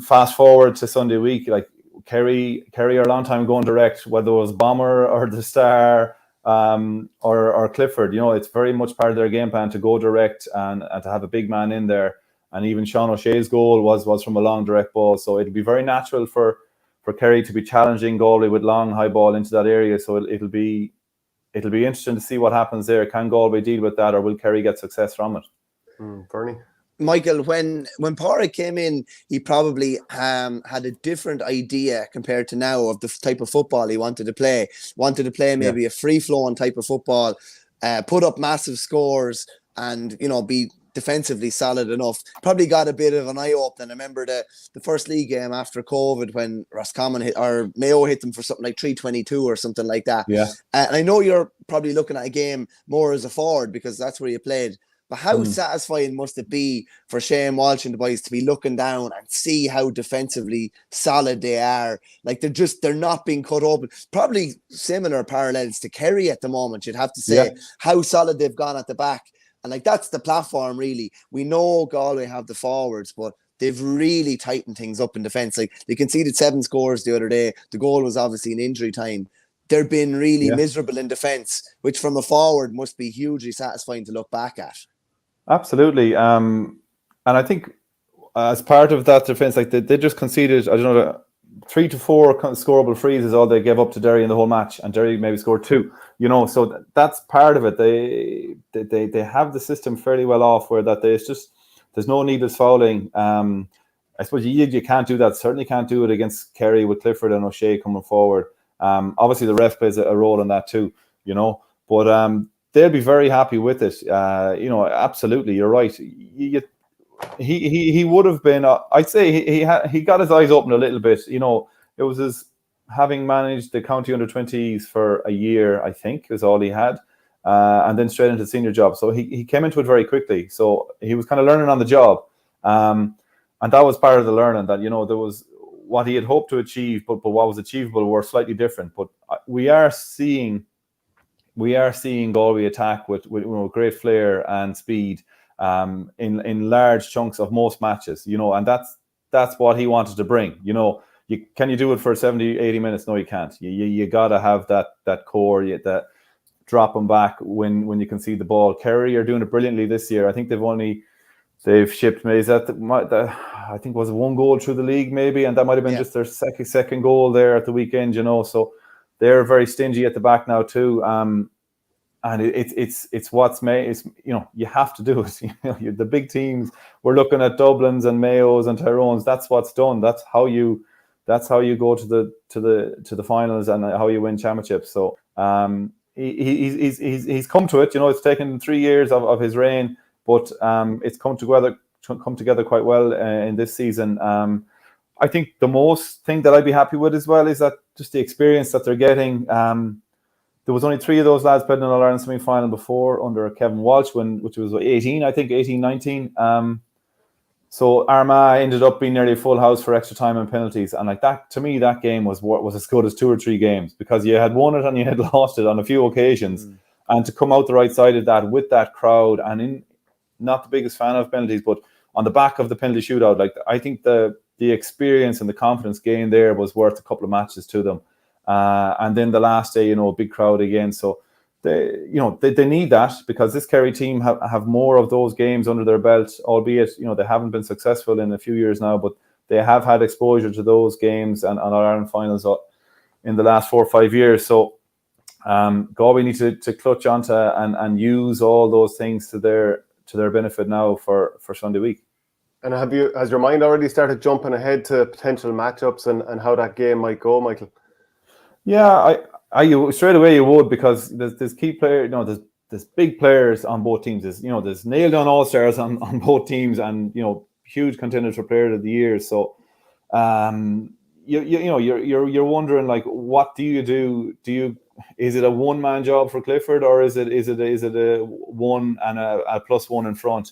fast forward to Sunday week, like Kerry are a long time going direct, whether it was Bomber or the Star or Clifford. It's very much part of their game plan to go direct and to have a big man in there. And even Sean O'Shea's goal was from a long direct ball. So it'd be very natural for Kerry to be challenging Galway with long high ball into that area. So it'll be interesting to see what happens there. Can Galway deal with that, or will Kerry get success from it? Verney? Michael, when Pádraig came in, he probably had a different idea compared to now of the type of football he wanted to play. Wanted to play maybe a free-flowing type of football, put up massive scores, and be defensively solid enough. Probably got a bit of an eye opener. I remember the first league game after COVID when Roscommon Mayo hit them for something like 322 or something like that. Yeah. And I know you're probably looking at a game more as a forward because that's where you played. But how satisfying must it be for Shane Walsh and the boys to be looking down and see how defensively solid they are? Like they're not being cut open. Probably similar parallels to Kerry at the moment, you'd have to say, how solid they've gone at the back. And like that's the platform, really. We know Galway have the forwards, but they've really tightened things up in defence. Like they conceded 7 scores the other day. The goal was obviously in injury time. They've been really miserable in defence, which from a forward must be hugely satisfying to look back at. Absolutely. And I think as part of that defence, like they just conceded, 3 to 4 scoreable frees is all they gave up to Derry in the whole match, and Derry maybe scored 2. So that's part of it. They have the system fairly well off where that there's no needless fouling. I suppose you can't do that. Certainly can't do it against Kerry with Clifford and O'Shea coming forward. Obviously the ref plays a role in that too. But they'll be very happy with it. Absolutely, you're right. He would have been. I'd say he got his eyes open a little bit. It was his having managed the county under-20s for a year, I think, is all he had, and then straight into the senior job. So he came into it very quickly. So he was kind of learning on the job, and that was part of the learning. That there was what he had hoped to achieve, but what was achievable were slightly different. But we are seeing Galway attack with great flair and speed in large chunks of most matches, and that's what he wanted to bring. Can you do it for 70, 80 minutes? No, you can't. You got to have that core, that drop them back when you can see the ball. Kerry are doing it brilliantly this year. I think they've shipped maybe I think was 1 goal through the league maybe, and that might have been just their second goal there at the weekend. So they're very stingy at the back now too. And it's what's made. It's you have to do it. The big teams. We're looking at Dublins and Mayos and Tyrones. That's what's done. That's how you go to the finals and how you win championships. So he's come to it. It's taken 3 years of his reign, but it's come together quite well in this season. I think the most thing that I'd be happy with as well is that just the experience that they're getting. There was only 3 of those lads played in an All-Ireland semi-final before under Kevin Walsh, which was 18, 19. So Armagh ended up being nearly a full house for extra time and penalties. And like that, to me, that game was as good as 2 or 3 games because you had won it and you had lost it on a few occasions. And to come out the right side of that with that crowd and not the biggest fan of penalties, but on the back of the penalty shootout, like I think the experience and the confidence gained there was worth a couple of matches to them. And then the last day, a big crowd again. So they need that, because this Kerry team have more of those games under their belt, albeit they haven't been successful in a few years now, but they have had exposure to those games and Ireland finals in the last 4 or 5 years. So Galway need to clutch onto and use all those things to their benefit now for Sunday week. And has your mind already started jumping ahead to potential matchups and how that game might go, Michael? Yeah, I straight away you would, because there's key players, there's big players on both teams. There's nailed on all-stars on both teams, and huge contenders for Player of the Year. So you're wondering, like, what do you do? Is it a one-man job for Clifford, or is it a one and a +1 in front?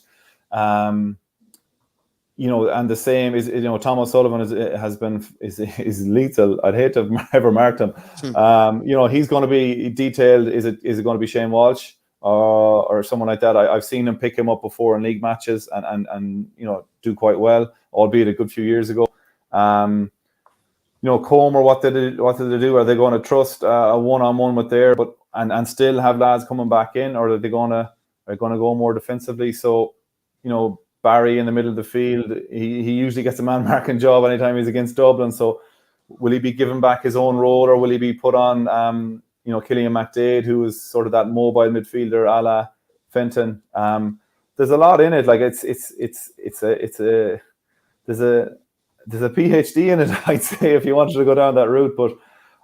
And the same is, Thomas Sullivan is lethal. I'd hate to have ever marked him. He's going to be detailed. Is it going to be Shane Walsh or someone like that? I've seen him pick him up before in league matches and do quite well, albeit a good few years ago. Comer, what did they do? Are they going to trust a one-on-one with there, and still have lads coming back in, or are they going to go more defensively? So, Barry in the middle of the field, he usually gets a man marking job anytime he's against Dublin. So, will he be given back his own role, or will he be put on, Killian McDade, who is sort of that mobile midfielder a la Fenton? There's a lot in it. Like there's a PhD in it, I'd say, if you wanted to go down that route. But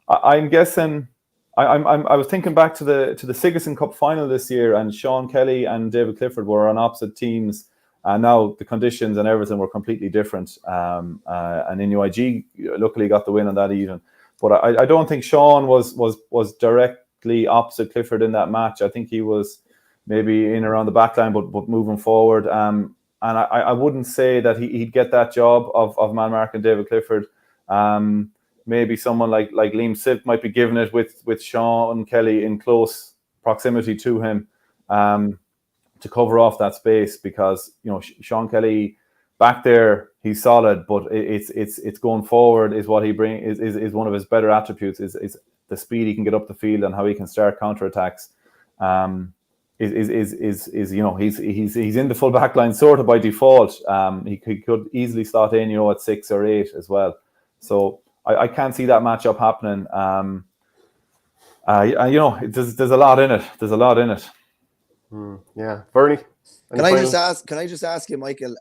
I'm guessing, I was thinking back to the Sigerson Cup final this year, and Sean Kelly and David Clifford were on opposite teams. And now the conditions and everything were completely different. And NUIG luckily got the win on that even. But I don't think Sean was directly opposite Clifford in that match. I think he was maybe in around the back line, but moving forward. And I wouldn't say that he'd get that job of man marking David Clifford. Maybe someone like Liam Silk might be given it with Sean Kelly in close proximity to him to cover off that space, because Sean Kelly back there, he's solid, but it's going forward is what he brings is one of his better attributes is the speed he can get up the field and how he can start counterattacks. He's in the full back line sort of by default. He could easily slot in, at 6 or 8 as well. So I can't see that matchup happening. There's a lot in it. There's a lot in it. Yeah, Verney. Can I just ask you, Michael,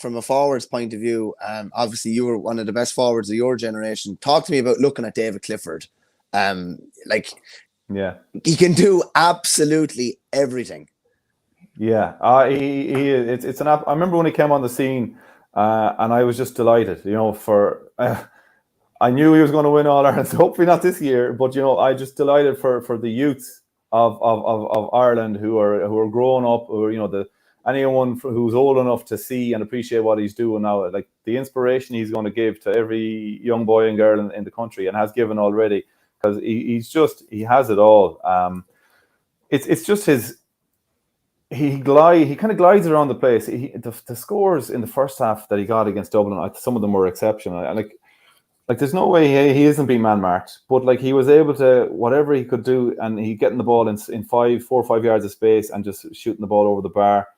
from a forwards point of view, obviously you were one of the best forwards of your generation. Talk to me about looking at David Clifford. Yeah, he can do absolutely everything. Yeah, it's an app. I remember when he came on the scene, and I was just delighted. I knew he was going to win All Ireland. So hopefully not this year, but I just delighted for the youth of Ireland who are growing up, or anyone who's old enough to see and appreciate what he's doing now, like the inspiration he's going to give to every young boy and girl in the country, and has given already, because he has it all. It's just he kind of glides around the place. The scores in the first half that he got against Dublin, some of them were exceptional. Like there's no way he isn't being man marked, but like he was able to, whatever he could do, and he getting the ball in 4 or 5 yards of space and just shooting the ball over the bar.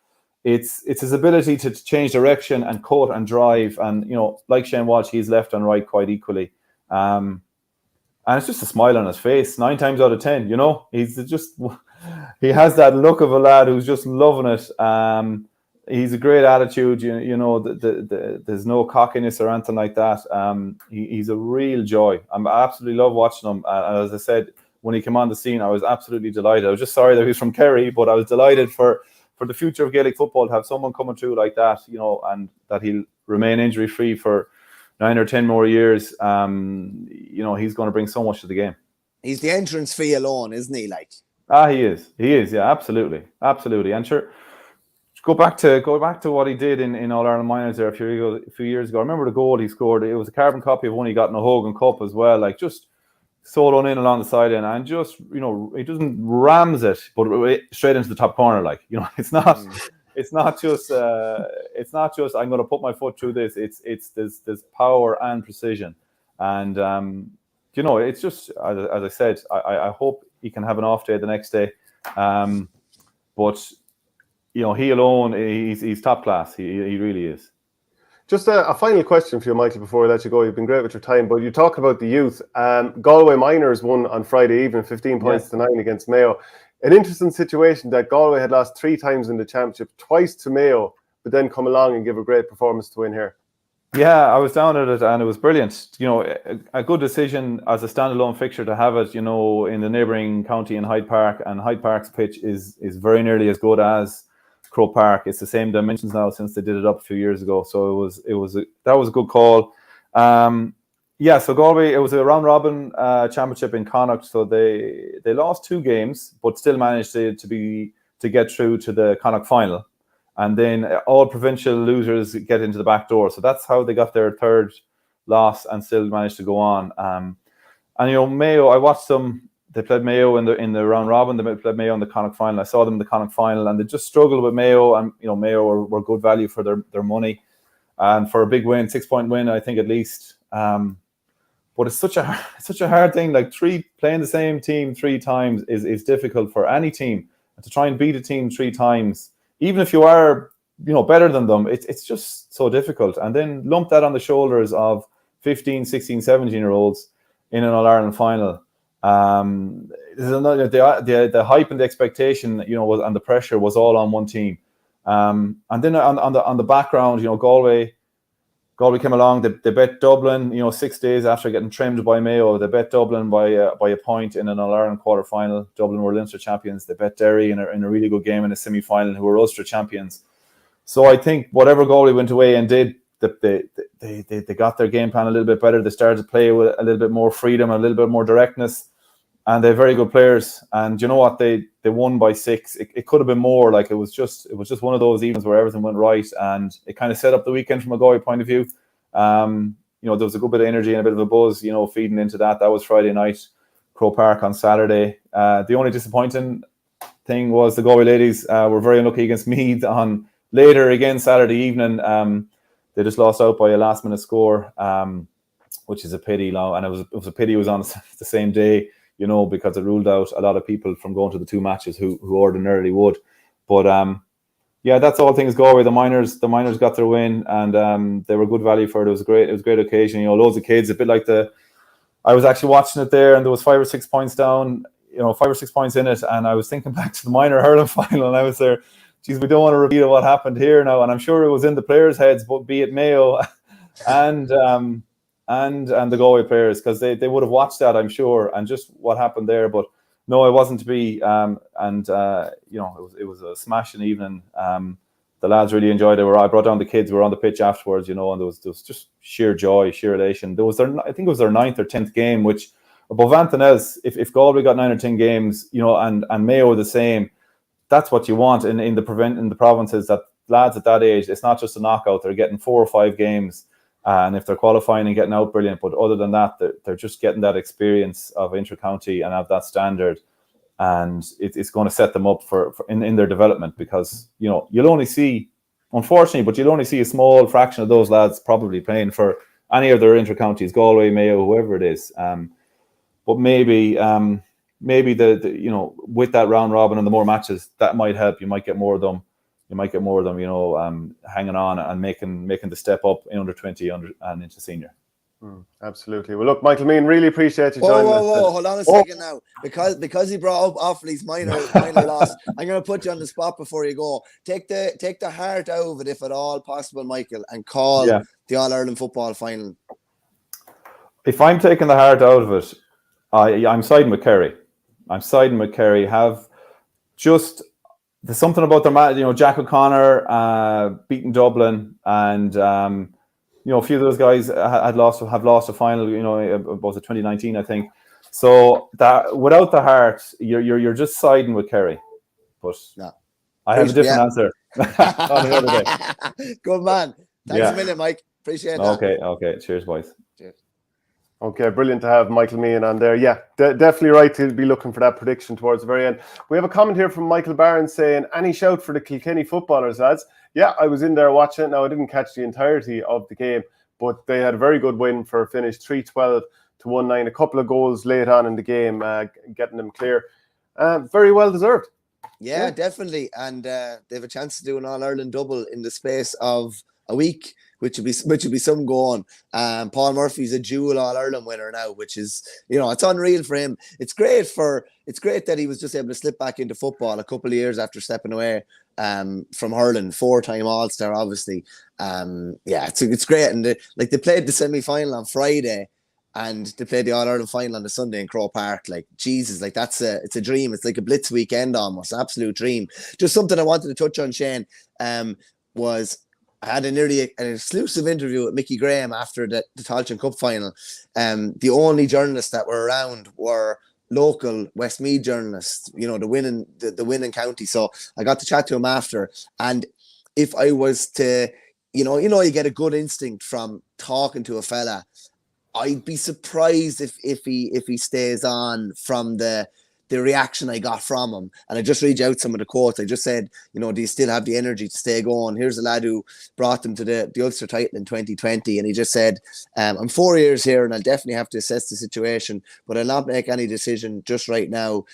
It's his ability to change direction and cut and drive, and like Shane Walsh, he's left and right quite equally. And it's just a smile on his face 9 times out of 10. He has that look of a lad who's just loving it. He's a great attitude. There's no cockiness or anything like that. He's a real joy. I absolutely love watching him. And as I said, when he came on the scene, I was absolutely delighted. I was just sorry that he was from Kerry, but I was delighted for the future of Gaelic football to have someone coming through like that, and that he'll remain injury free for 9 or 10 more years. He's going to bring so much to the game. He's the entrance fee alone, isn't he? He is. Yeah, absolutely. And sure, go back to what he did in All Ireland minors there a few years ago. I remember the goal he scored. It was a carbon copy of one he got in a Hogan Cup as well. Like just soloing in along the sideline, and just he doesn't rams it, but straight into the top corner. It's not just I'm going to put my foot through this. It's there's power and precision, and it's just as I said. I hope he can have an off day the next day. But he alone, he's top class. He really is. Just a final question for you, Michael, before we let you go. You've been great with your time, but you talk about the youth. Galway Miners won on Friday evening, 15 points to 9 against Mayo. An interesting situation that Galway had lost 3 times in the championship, twice to Mayo, but then come along and give a great performance to win here. Yeah, I was down at it and it was brilliant. A good decision as a standalone fixture to have it, in the neighbouring county in Hyde Park, and Hyde Park's pitch is very nearly as good as Croke Park. It's the same dimensions now since they did it up a few years ago. So that was a good call. So Galway, it was a round robin championship in Connacht. So they lost 2 games, but still managed to get through to the Connacht final. And then all provincial losers get into the back door. So that's how they got their 3rd loss and still managed to go on. And Mayo, I watched them. They played Mayo in the round robin. They played Mayo in the Connacht final. I saw them in the Connacht final, and they just struggled with Mayo. And Mayo were good value for their money, and for a big win, 6-point win, I think at least. But it's such a hard thing. Like playing the same team 3 times is difficult for any team. And to try and beat a team 3 times, even if you are better than them, it's just so difficult. And then lump that on the shoulders of 15, 16, 17-year-olds in an All-Ireland final. The hype and the expectation, and the pressure was all on one team. And then on the background, Galway came along. They bet Dublin, 6 days after getting trimmed by Mayo. They bet Dublin by a point in an All-Ireland quarter-final. Dublin were Leinster champions. They bet Derry in a really good game in a semi-final, who were Ulster champions. So I think whatever Galway went away and did, they got their game plan a little bit better. They started to play with a little bit more freedom, a little bit more directness. And they're very good players. And you know what? They won by 6. It could have been more. Like it was just one of those evenings where everything went right, and it kind of set up the weekend from a Galway point of view. There was a good bit of energy and a bit of a buzz, feeding into that. That was Friday night, Croke Park on Saturday. The only disappointing thing was the Galway ladies were very unlucky against Meath on later again Saturday evening. They just lost out by a last minute score, which is a pity. And it was a pity it was on the same day. Because it ruled out a lot of people from going to the 2 matches who ordinarily would. But that's all things Galway. The miners got their win, and they were good value for it. It was a great occasion. Loads of kids, a bit like I was actually watching it there, and there was 5 or 6 points down, 5 or 6 points in it, and I was thinking back to the minor hurling final, and I was there, geez, we don't want to repeat what happened here now. And I'm sure it was in the players' heads, but be it Mayo and the Galway players, because they would have watched that, I'm sure, and just what happened there. But no, it wasn't to be. It was a smashing evening. The lads really enjoyed it. I brought down the kids. We were on the pitch afterwards, and there was just sheer joy, sheer elation. I think it was their 9th or 10th game, which above anything else, if Galway got 9 or 10 games, and Mayo the same, that's what you want in the provinces. That lads at that age, it's not just a knockout. They're getting 4 or 5 games. And if they're qualifying and getting out, brilliant. But other than that, they're just getting that experience of inter-county and have that standard. And it's going to set them up for in their development, because, you'll only see, unfortunately, but you'll only see a small fraction of those lads probably playing for any of their inter-counties, Galway, Mayo, whoever it is. But maybe with that round robin and the more matches, that might help. You might get more of them. Hanging on and making the step up in under 20 and into senior. Absolutely. Well, look, Michael Meehan, really appreciate you joining us. Hold on a second now. Because he brought up Offaly's minor loss, I'm going to put you on the spot before you go. Take the heart out of it, if at all possible, Michael, and call the All-Ireland football final. If I'm taking the heart out of it, I'm siding with Kerry. There's something about their, Jack O'Connor beating Dublin, and a few of those guys have lost a final. Was it 2019, I think. So that without the heart, you're just siding with Kerry. But no. I have a different answer on another day. Good man. Thanks a million, Mike. Appreciate that. Okay. Cheers, boys. Cheers. Okay, brilliant to have Michael Meehan on there. Yeah, definitely right to be looking for that prediction towards the very end. We have a comment here from Michael Barron saying, any shout for the Kilkenny footballers, lads? Yeah, I was in there watching it. Now, I didn't catch the entirety of the game, but they had a very good win for a finish, 3-12 to 1-9. A couple of goals late on in the game, getting them clear. Very well deserved. Yeah, definitely. And they have a chance to do an All-Ireland double in the space of a week, which would be some going. Paul Murphy's a dual All-Ireland winner now, which is, it's unreal for him. It's great that he was just able to slip back into football a couple of years after stepping away from hurling, 4-time All-Star, obviously. It's great. And they played the semi-final on Friday, and they played the All-Ireland final on the Sunday in Croke Park. Like, Jesus, like it's a dream. It's like a blitz weekend almost, absolute dream. Just something I wanted to touch on, Shane, was I had an exclusive interview with Mickey Graham after the Tailteann Cup final. The only journalists that were around were local Westmeath journalists, the winning county. So I got to chat to him after. And if I was to, you get a good instinct from talking to a fella, I'd be surprised if he stays on from the reaction I got from him. And I just read out some of the quotes. I just said, do you still have the energy to stay going? Here's a lad who brought them to the Ulster title in 2020. And he just said, I'm 4 years here and I'll definitely have to assess the situation, but I'll not make any decision just right now.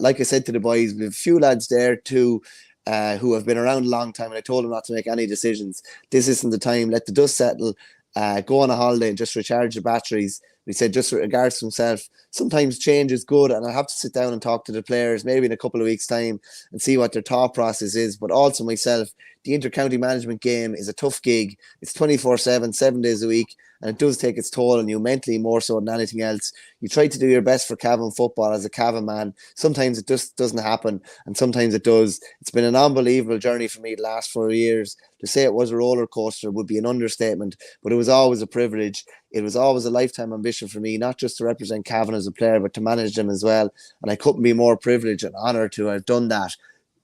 Like I said to the boys, we have a few lads there too, who have been around a long time, and I told them not to make any decisions. This isn't the time. Let the dust settle. Go on a holiday and just recharge the batteries. He said, just with regards to himself, sometimes change is good, and I'll have to sit down and talk to the players maybe in a couple of weeks' time and see what their thought process is. But also myself, the inter-county management game is a tough gig. It's 24/7, 7 days a week, and it does take its toll on you mentally more so than anything else. You try to do your best for Cavan football as a Cavan man. Sometimes it just doesn't happen, and sometimes it does. It's been an unbelievable journey for me the last 4 years. To say it was a roller coaster would be an understatement, but it was always a privilege. It was always a lifetime ambition for me, not just to represent Cavan as a player, but to manage them as well. And I couldn't be more privileged and honoured to have done that.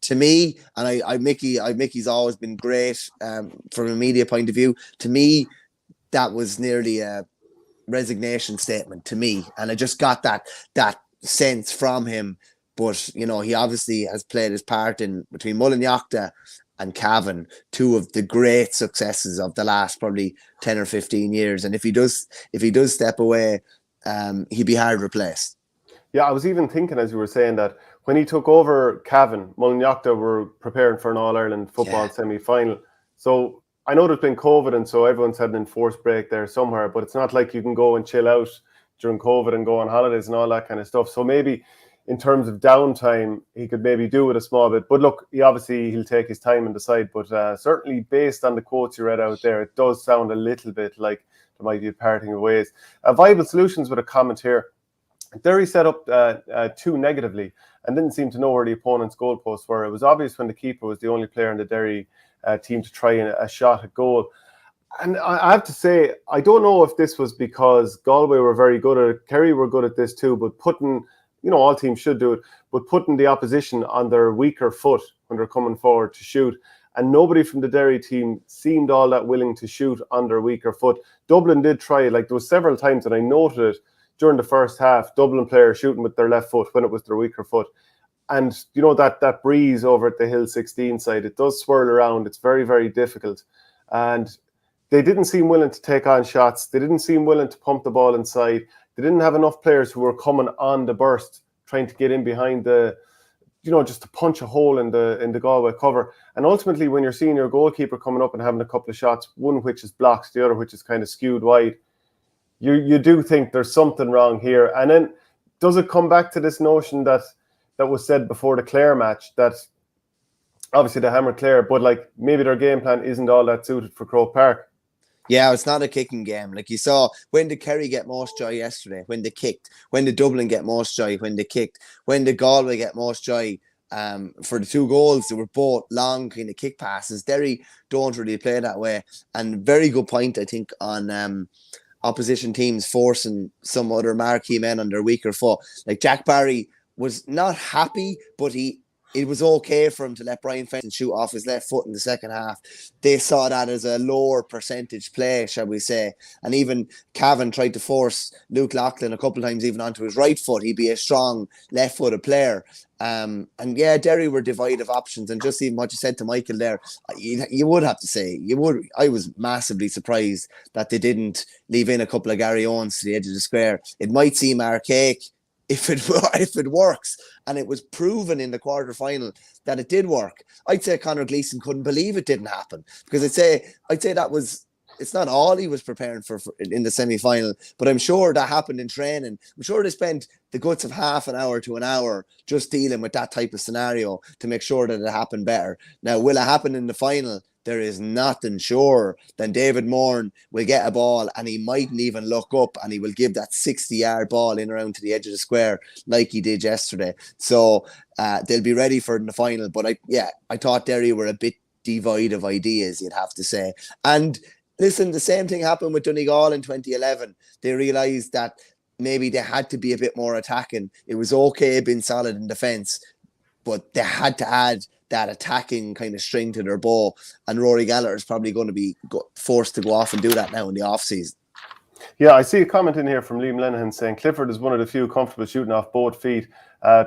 To me, and Mickey's always been great from a media point of view. To me, that was nearly a resignation statement to me, and I just got that sense from him. But he obviously has played his part in between Mullinachta and Cavan, two of the great successes of the last probably 10 or 15 years. And if he does step away, he'd be hard replaced. Yeah, I was even thinking as you were saying that when he took over Cavan, Mullinachta were preparing for an All-Ireland football semi-final. So I know there's been COVID, and so everyone's had an enforced break there somewhere, but it's not like you can go and chill out during COVID and go on holidays and all that kind of stuff. So maybe in terms of downtime, he could maybe do it a small bit. But look, he'll take his time and decide. But certainly based on the quotes you read out there, it does sound a little bit like there might be a parting of ways. Viable Solutions with a comment here. Derry set up too negatively and didn't seem to know where the opponent's goalposts were. It was obvious when the keeper was the only player in the Derry team to try a shot at goal. And I have to say, I don't know if this was because Galway were very good at it, Kerry were good at this too, but putting, all teams should do it, but putting the opposition on their weaker foot when they're coming forward to shoot. And nobody from the Derry team seemed all that willing to shoot on their weaker foot. Dublin did try, there was several times, and I noted it during the first half, Dublin players shooting with their left foot when it was their weaker foot. And, that breeze over at the Hill 16 side, it does swirl around. It's very, very difficult. And they didn't seem willing to take on shots. They didn't seem willing to pump the ball inside. They didn't have enough players who were coming on the burst, trying to get in behind the, just to punch a hole in the Galway cover. And ultimately, when you're seeing your goalkeeper coming up and having a couple of shots, one which is blocked, the other which is kind of skewed wide, you do think there's something wrong here. And then does it come back to this notion that was said before the Clare match, that obviously they hammered Clare, but maybe their game plan isn't all that suited for Croke Park? Yeah, it's not a kicking game. Like you saw, when did Kerry get most joy yesterday? When they kicked. When did Dublin get most joy? When they kicked. When did Galway get most joy? For the two goals, they were both long kind of kick passes. Derry don't really play that way. And very good point, I think, on opposition teams forcing some other marquee men on their weaker foot. Like Jack Barry was not happy, but it was okay for him to let Brian Fenton shoot off his left foot in the second half. They saw that as a lower percentage play, shall we say. And even Cavan tried to force Luke Loughlin a couple of times even onto his right foot. He'd be a strong left-footed player. And yeah, Derry were devoid of options. And just even what you said to Michael there, you would have to say, I was massively surprised that they didn't leave in a couple of Gary Owens to the edge of the square. It might seem archaic, if it works. And it was proven in the quarterfinal that it did work. I'd say Conor Gleeson couldn't believe it didn't happen, because I'd say that was, it's not all he was preparing for in the semi-final, but I'm sure that happened in training. I'm sure they spent the guts of half an hour to an hour just dealing with that type of scenario to make sure that it happened better. Now, will it happen in the final? There is nothing sure than David Moran will get a ball and he mightn't even look up, and he will give that 60-yard ball in around to the edge of the square like he did yesterday. So they'll be ready for it in the final. But I thought Derry were a bit devoid of ideas, you'd have to say. And listen, the same thing happened with Donegal in 2011. They realised that maybe they had to be a bit more attacking. It was okay being solid in defence, but they had to add that attacking kind of string to their bow. And Rory Gallagher is probably going to be forced to go off and do that now in the off-season. Yeah, I see a comment in here from Liam Lenihan saying Clifford is one of the few comfortable shooting off both feet.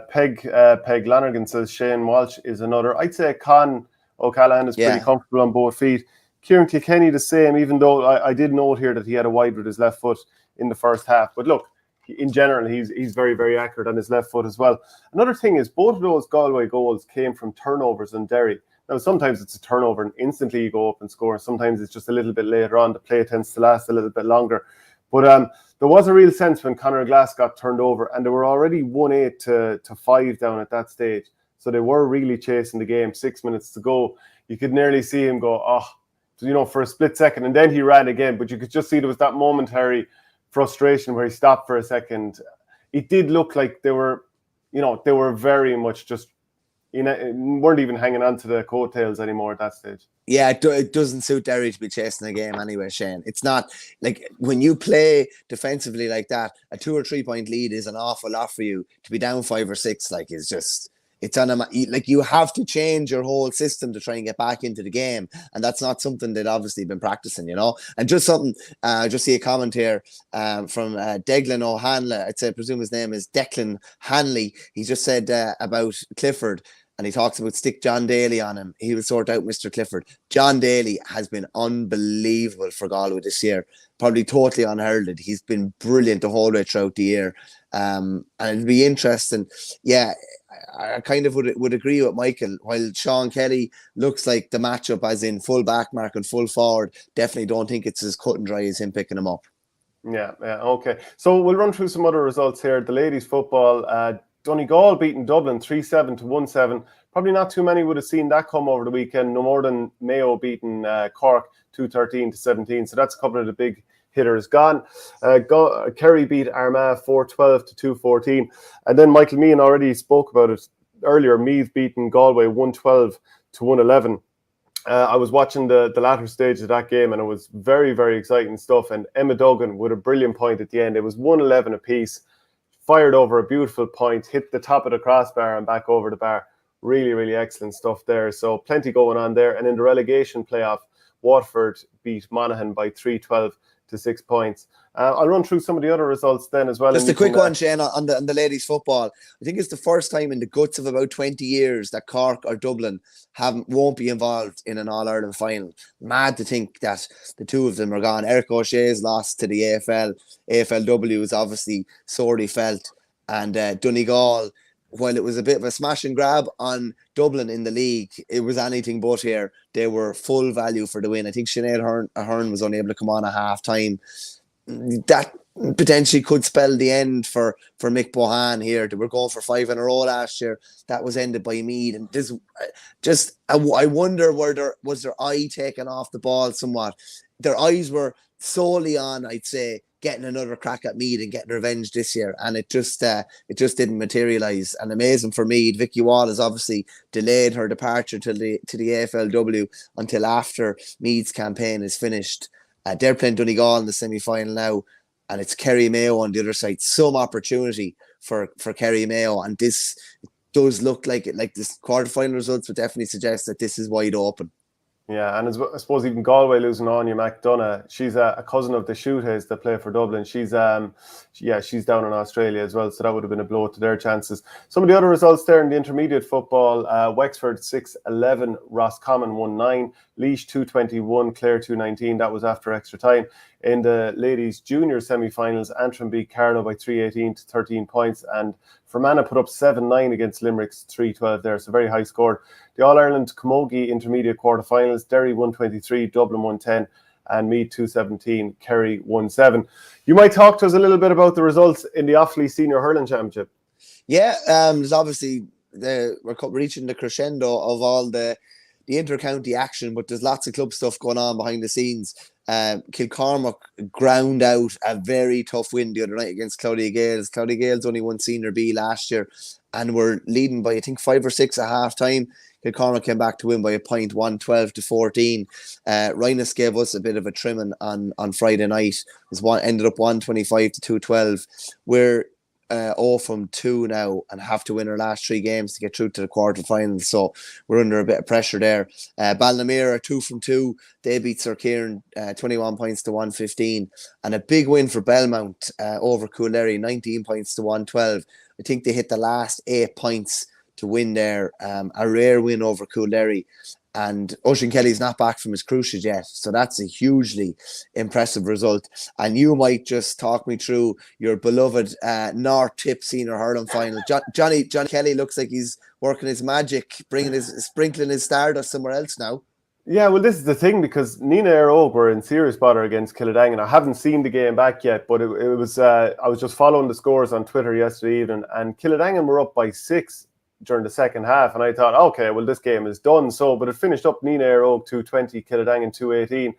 Peg Lanigan says Shane Walsh is another. I'd say Con O'Callaghan is pretty comfortable on both feet. Kieran Kilkenny the same, even though I did note here that he had a wide with his left foot in the first half. But look, in general, he's very, very accurate on his left foot as well. Another thing is both of those Galway goals came from turnovers in Derry. Now, sometimes it's a turnover and instantly you go up and score. Sometimes it's just a little bit later on. The play tends to last a little bit longer. But there was a real sense when Conor Glass got turned over, and they were already 1-8 to 5 down at that stage. So they were really chasing the game. 6 minutes to go. You could nearly see him go, for a split second. And then he ran again. But you could just see there was that momentary frustration where he stopped for a second. It did look like they were very much just, weren't even hanging on to the coattails anymore at that stage. Yeah, it doesn't suit Derry to be chasing a game anyway, Shane. It's not like when you play defensively like that, a 2 or 3 point lead is an awful lot for you. To be down 5 or 6, like, is just, it's on you have to change your whole system to try and get back into the game, and that's not something they'd obviously been practicing, And just something, just see a comment here from Declan O'Hanley. I'd say, I presume his name is Declan Hanley. He just said about Clifford, and he talks about stick John Daly on him. He will sort out Mr. Clifford. John Daly has been unbelievable for Galway this year. Probably totally unheralded. He's been brilliant the whole way throughout the year. And it'll be interesting. Yeah, I kind of would agree with Michael. While Sean Kelly looks like the matchup as in full back mark and full forward, definitely don't think it's as cut and dry as him picking him up. Yeah, okay. So we'll run through some other results here. The ladies' football, Donegal beating Dublin 3-7 to 1-7. Probably not too many would have seen that come over the weekend. No more than Mayo beating Cork 2-13 to 17. So that's a couple of the big hitters gone. Kerry beat Armagh 4-12 to 2-14. And then Michael Meehan already spoke about it earlier. Meath beating Galway 1-12 to 1-11. I was watching the latter stage of that game, and it was very, very exciting stuff. And Emma Duggan with a brilliant point at the end. It was 1-11 apiece. Fired over a beautiful point, hit the top of the crossbar and back over the bar. Really, really excellent stuff there. So plenty going on there. And in the relegation playoff, Waterford beat Monaghan by 3-12 to 6 points. I'll run through some of the other results then as well. Just a quick one, Shane, on the ladies' football. I think it's the first time in the guts of about 20 years that Cork or Dublin won't be involved in an All-Ireland final. Mad to think that the two of them are gone. Eric O'Shea's lost to the AFL. AFLW is obviously sorely felt. And Donegal, while it was a bit of a smash and grab on Dublin in the league, it was anything but here. They were full value for the win. I think Sinead Ahern was only able to come on at half-time. That potentially could spell the end for Mick Bohan here. They were going for 5 in a row last year. That was ended by Meath. And this, I wonder was their eye taken off the ball somewhat. Their eyes were solely on, I'd say, getting another crack at Meath and getting revenge this year, and it just didn't materialise. And amazing for Meath, Vicky Wall has obviously delayed her departure to the AFLW until after Meath's campaign is finished. They're playing Donegal in the semi-final now, and it's Kerry Mayo on the other side. Some opportunity for Kerry Mayo, and this does look like it. Like, this quarter-final results would definitely suggest that this is wide open. Yeah, and I suppose even Galway losing Anya McDonough, she's a cousin of the Shoothays that play for Dublin. She's down in Australia as well, so that would have been a blow to their chances. Some of the other results there in the intermediate football: Wexford 6-11, Roscommon 1-9, Laois 221, Clare 219. That was after extra time. In the ladies' junior semi-finals, Antrim beat Carlow by 318 to 13 points, and Fermanagh put up 7-9 against Limerick's 312 there, so very high score. The All-Ireland Camogie intermediate quarter-finals, Derry 123, Dublin 110, and Meath 217, Kerry 1-7. You might talk to us a little bit about the results in the Offaly Senior Hurling Championship. Yeah, there's obviously we're reaching the crescendo of all the inter-county action, but there's lots of club stuff going on behind the scenes. Kilcormac ground out a very tough win the other night against Cloudy Gales. Cloudy Gales only won Senior B last year and were leading by, I think, 5 or 6 at half time. Kilcormac came back to win by a point, 112 to 14. Rhinus gave us a bit of a trimming on Friday night. Ended up 125 to 212. We're 0 from 2 now and have to win our last 3 games to get through to the quarterfinals. So we're under a bit of pressure there. Ballymere are 2 from 2. They beat Sir Kieran 21 points to 115. And a big win for Belmont over Coolderry, 19 points to 112. I think they hit the last 8 points to win there. A rare win over Coolderry. And Ocean Kelly's not back from his cruciate yet. So that's a hugely impressive result. And you might just talk me through your beloved North Tip Senior Hurling final. Johnny Kelly looks like he's working his magic, sprinkling his stardust somewhere else now. Yeah, well, this is the thing, because Nina Air Oak were in serious bother against Kildangan. I haven't seen the game back yet, but it was I was just following the scores on Twitter yesterday evening, and Kildangan were up by 6 during the second half, and I thought, okay, well, this game is done. But it finished up Nina Air Oak 220, Kildangan 218.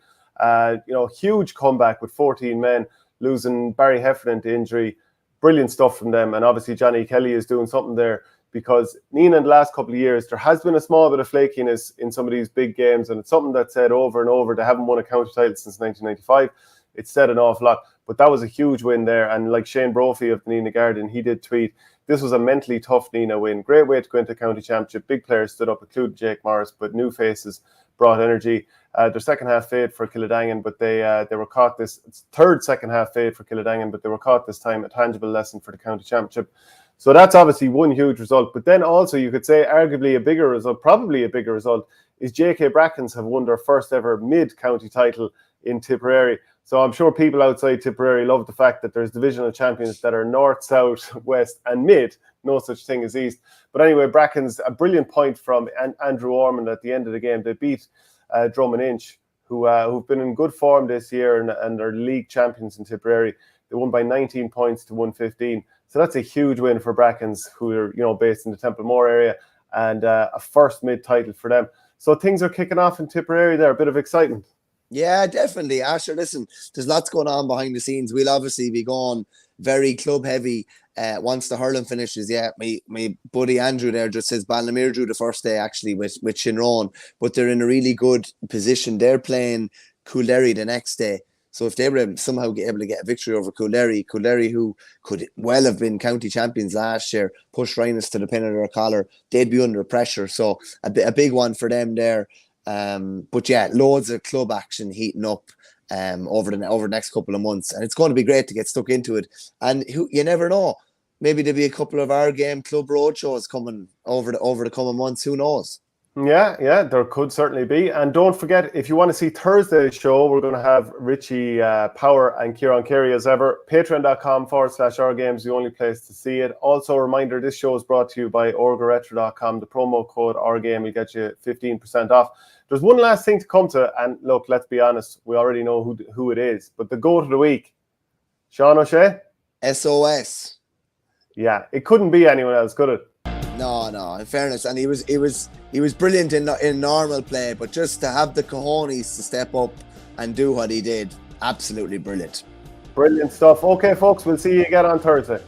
Huge comeback with 14 men, losing Barry Heffernan to injury. Brilliant stuff from them, and obviously Johnny Kelly is doing something there, because Nina in the last couple of years, there has been a small bit of flakiness in some of these big games, and it's something that's said over and over. They haven't won a county title since 1995. It's said an awful lot, but that was a huge win there. And like Shane Brophy of the Nina Guardian, he did tweet, this was a mentally tough Nina win. Great way to go into county championship. Big players stood up, including Jake Morris, but new faces brought energy. Their second half fade for Kildangan, but they were caught this third second half fade for Kildangan, but they were caught this time, a tangible lesson for the county championship. So that's obviously one huge result. But then also you could say arguably a bigger result, probably a bigger result, is JK Brackens have won their first ever mid-county title in Tipperary. So I'm sure people outside Tipperary love the fact that there's divisional champions that are north, south, west and mid. No such thing as east. But anyway, Brackens, a brilliant point from Andrew Ormond at the end of the game. They beat Drum and Inch, who've been in good form this year and are league champions in Tipperary. They won by 19 points to 115. So that's a huge win for Brackens, who are based in the Templemore area, and a first mid-title for them. So things are kicking off in Tipperary there, a bit of excitement. Yeah, definitely. Asher, listen, there's lots going on behind the scenes. We'll obviously be going very club heavy once the hurling finishes. Yeah, my buddy Andrew there just says Ballymere drew the first day actually with Shinrone, but they're in a really good position. They're playing Coolderry the next day. So if they were somehow able to get a victory over Coolderry, who could well have been county champions last year, push Rhinus to the pin of their collar, they'd be under pressure. So a big one for them there. But yeah, loads of club action heating up over the next couple of months, and it's going to be great to get stuck into it. And you never know, maybe there'll be a couple of OurGame club roadshows coming over the coming months. Who knows? Yeah, there could certainly be. And don't forget, if you want to see Thursday's show, we're going to have Richie Power and Kieran Kerry as ever. Patreon.com/OurGame is the only place to see it. Also, a reminder, this show is brought to you by orgaretro.com. The promo code OurGame will get you 15% off. There's one last thing to come to, and look, let's be honest, we already know who it is, but the GOAT of the week, Sean O'Shea? SOS. Yeah, it couldn't be anyone else, could it? No, in fairness, and he was brilliant in normal play, but just to have the cojones to step up and do what he did, absolutely brilliant. Brilliant stuff. Okay, folks, we'll see you again on Thursday.